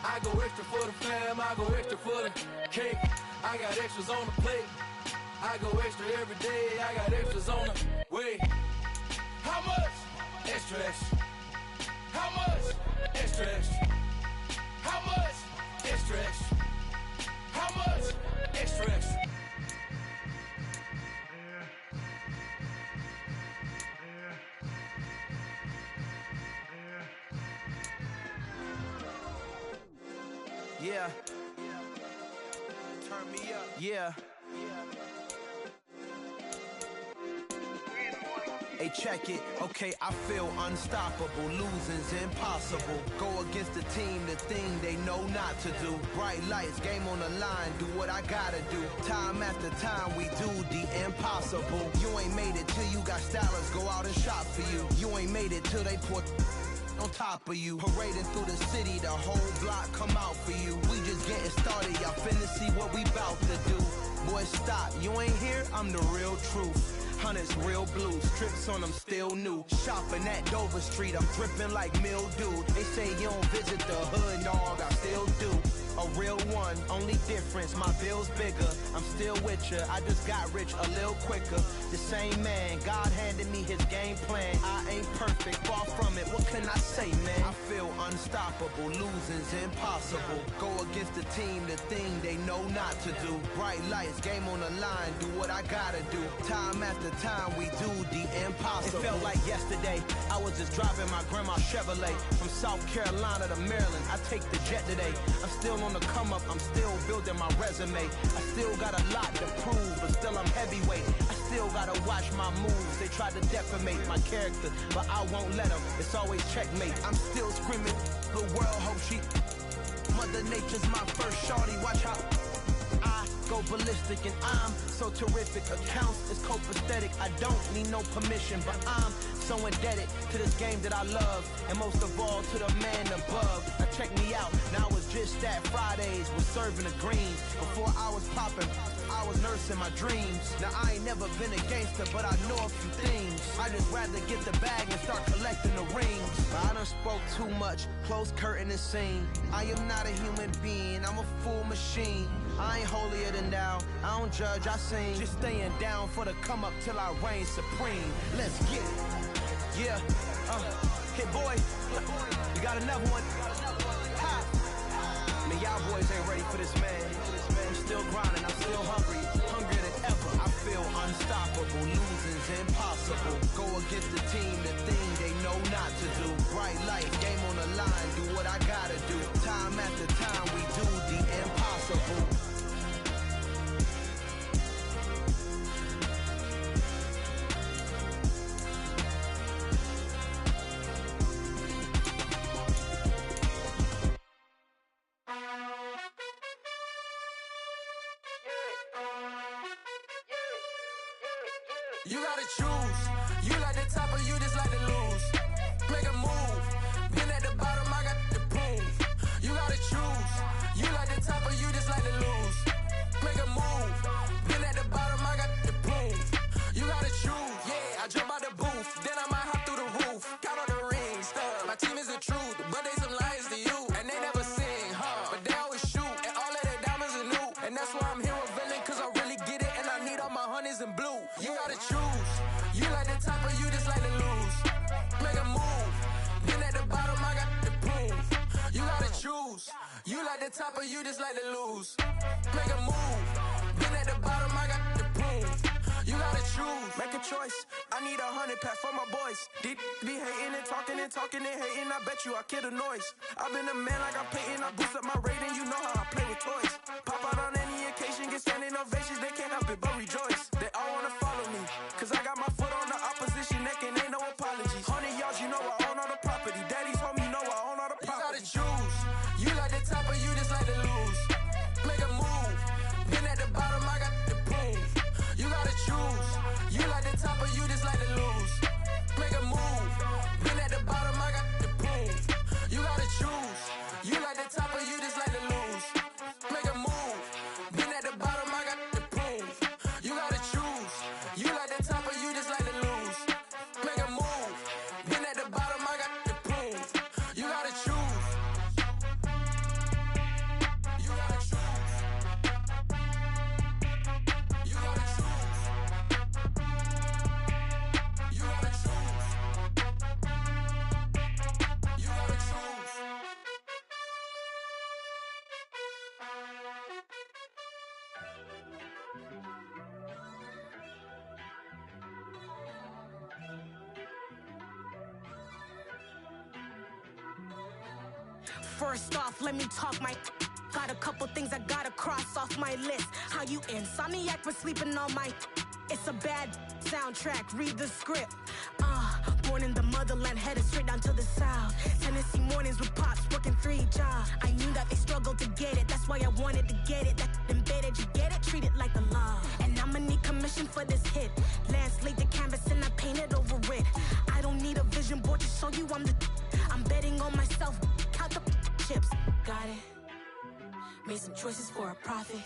I go extra for the fam, I go extra for the cake. I got extras on the plate. I go extra every day, I got extras on the way. How much? Extra, extra. How much? Extra, extra. How much? Extra, extra. How much? Extra, extra. Yeah. Turn me up. Yeah. Hey, check it. Okay, I feel unstoppable. Losing's impossible. Go against the team, the thing they know not to do. Bright lights, game on the line, do what I gotta do. Time after time, we do the impossible. You ain't made it till you got stylists go out and shop for you. You ain't made it till they put on top of you. Parading through the city, the whole block come out for you. We just getting started, y'all finna see what we bout to do. Boy, stop, you ain't here, I'm the real truth. Hunters, real blues, strips on them still new. Shopping at Dover Street, I'm dripping like mildew. They say you don't visit the hood, dog, I still do. A real one, only difference, my bill's bigger. I'm still with ya, I just got rich a little quicker. The same man, God handed me his game plan. I ain't perfect, far from it, what can I say, man? I feel unstoppable, losing's impossible. Go against the team, the thing they know not to do. Bright lights, game on the line, do what I gotta do. Time after time, we do the impossible. It felt like yesterday, I was just driving my grandma's Chevrolet. From South Carolina to Maryland, I take the jet today. I'm still on the come up, I'm still building my resume. I still got a lot to prove, but still I'm heavyweight. I still gotta watch my moves. They try to defamate my character, but I won't let them. It's always checkmate. I'm still screaming, the world hope she... Mother Nature's my first shorty, watch how I go ballistic, and I'm so terrific. Accounts is copacetic, I don't need no permission, but I'm so indebted to this game that I love, and most of all to the man above. Now check me out, now it's just that Fridays was serving the greens. Before I was popping, I was nursing my dreams. Now I ain't never been a gangster, but I know a few things. I just rather get the bag and start collecting the rings. But I done spoke too much, close curtain and scene. I am not a human being, I'm a full machine. I ain't holier than thou, I don't judge, I sing. Just staying down for the come up till I reign supreme. Let's get it. Yeah, hit boy, you got another one. Ha. Man, y'all boys ain't ready for this, man. I'm still grinding, I'm still hungry, hungrier than ever. I feel unstoppable, losing's impossible. Go against the team, the thing they know not to do. Bright light, game on the line, do what I gotta do. Time after time, we do the impossible. You gotta choose. You like the top or you just like to lose. Make a move. Been at the bottom, I got the proof. You gotta choose. You like the top or you just like to lose. Make a move. Been at the bottom, I got the You like the top or you just like to lose? Make a move. Been at the bottom, I got the prove. You gotta choose. Make a choice. I need 100 pack for my boys. These be hating and talking and talking and hating. I bet you I kill the noise. I've been a man like I'm Peyton. I boost up my rating. You know how I play with toys. Pop out on any occasion, get standing ovations. They can't help it but rejoice. They all wanna follow me, cause I got my foot on the opposition neck and ain't no apologies. 100 yards, you know I own all the property. Daddy's home, you know I own all the property. You gotta choose. You like the top or you just like to lose? Make a move. Been at the bottom, I got the proof. You gotta choose. You like the top or you just like to lose? Make a move. Been at the bottom, I got the proof. You gotta choose. You like the top or you just like to lose? Make a move. Been at the bottom, I got the proof. You gotta choose. You like the top or you just like to lose? Make a move. Been at the bottom, I got the proof. You gotta choose. You gotta choose. You gotta choose. You gotta choose. You gotta choose. First off, let me talk my. Got a couple things I gotta cross off my list. How you insomniac for sleeping on my. It's a bad soundtrack, read the script. Born in the motherland, headed straight down to the south. Tennessee mornings with pops, working 3 jobs. I knew that they struggled to get it, that's why I wanted to get it. That embedded, you get it, treat it like the law. And I'ma need commission for this hit. Lance laid the canvas and I painted over it. I don't need a vision board to show you I'm the. I'm betting on myself, count the chips. Got it. Made some choices for a profit.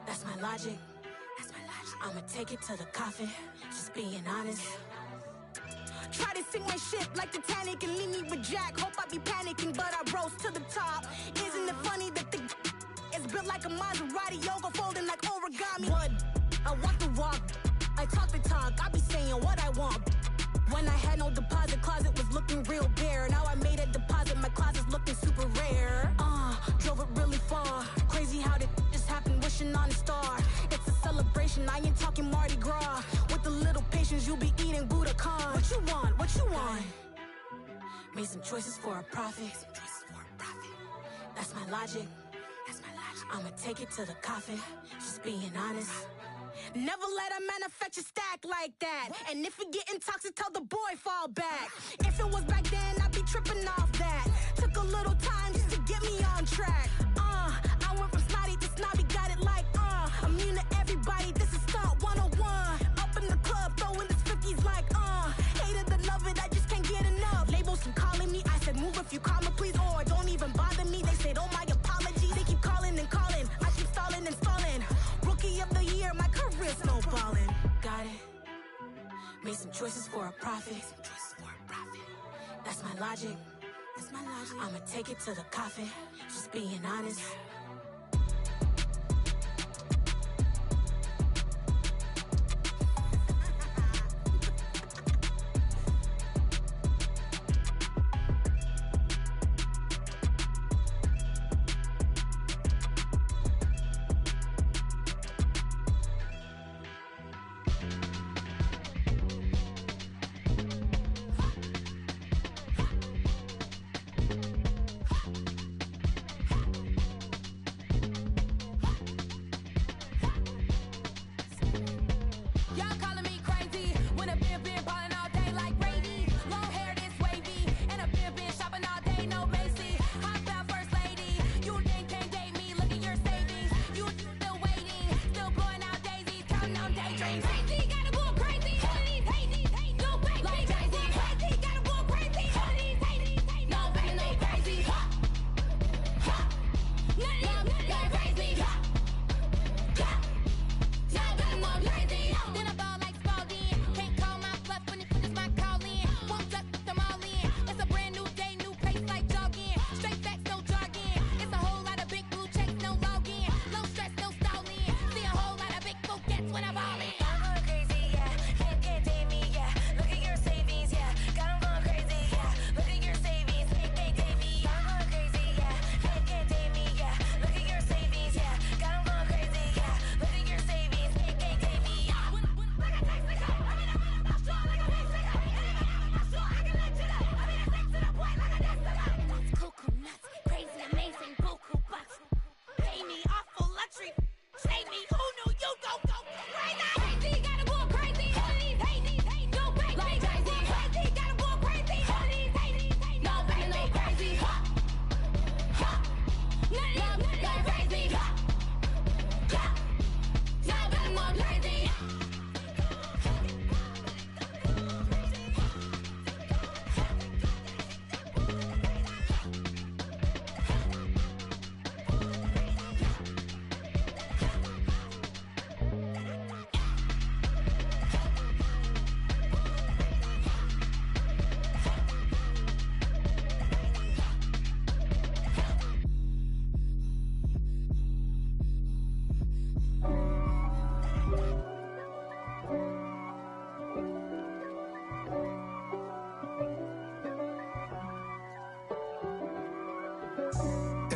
That's my logic. I'ma take it to the coffin, just being honest. Try to sink my ship like Titanic and leave me with Jack. Hope I be panicking, but I rose to the top. Isn't it funny that the is built like a Maserati, yoga folding like origami? What? I walk the walk, I talk the talk, I be saying what I want. When I had no deposit, closet was looking real bare. Now I made a deposit, my closet's looking super rare. Drove it really far. Crazy how did this happen, wishing on a star. It's a celebration, I ain't talking Mardi Gras. With a little patience, you'll be eating Budokan. What you want? What you want? Made some choices for a profit. That's my logic. I'ma take it to the coffin, just being honest. Never let a manufacture stack like that. And if it getting toxic, tell the boy fall back. If it was back then, I'd be tripping off that. Took a little time just to get me on track. I went from snotty to snobby, got it like, immune to everybody, this is stunt 101. Up in the club, throwing this 50s like, hated to love it, I just can't get enough. Labels keep calling me, I said move if you call me please, or don't even bother me. They said, oh my apology, they keep calling and calling. I keep stalling and stalling. Rookie of the year, my career snowballing. Got it. Made some choices for a profit. That's my logic. I'ma take it to the coffin, just being honest.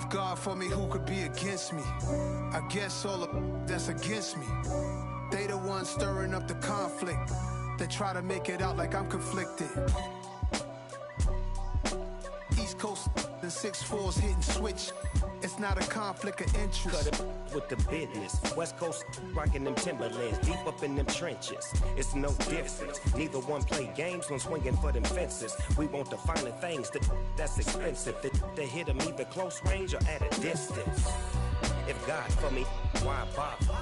If God for me, who could be against me? I guess all the that's against me. They the ones stirring up the conflict. They try to make it out like I'm conflicted. East Coast and 6'4s hitting switch. It's not a conflict of interest. Cut it with the business. West Coast rocking them Timberlands, deep up in them trenches. It's no difference. Neither one play games when swinging for them fences. We want the finer things that's expensive. They hit them either close range or at a distance. If God for me, why bother?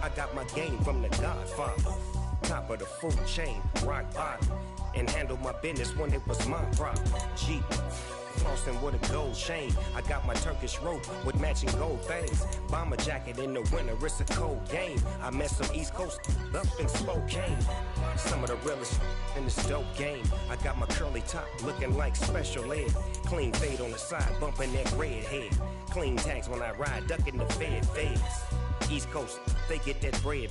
I got my game from the Godfather. Top of the food chain, rock bottom. And handle my business when it was my problem. Jeep. Flossing with a gold chain. I got my Turkish rope with matching gold things. Bomber jacket in the winter, it's a cold game. I met some East Coast up in Spokane. Some of the realest in this dope game. I got my curly top looking like special ed. Clean fade on the side, bumping that red head. Clean tags when I ride, ducking the feds. East Coast, they get that bread.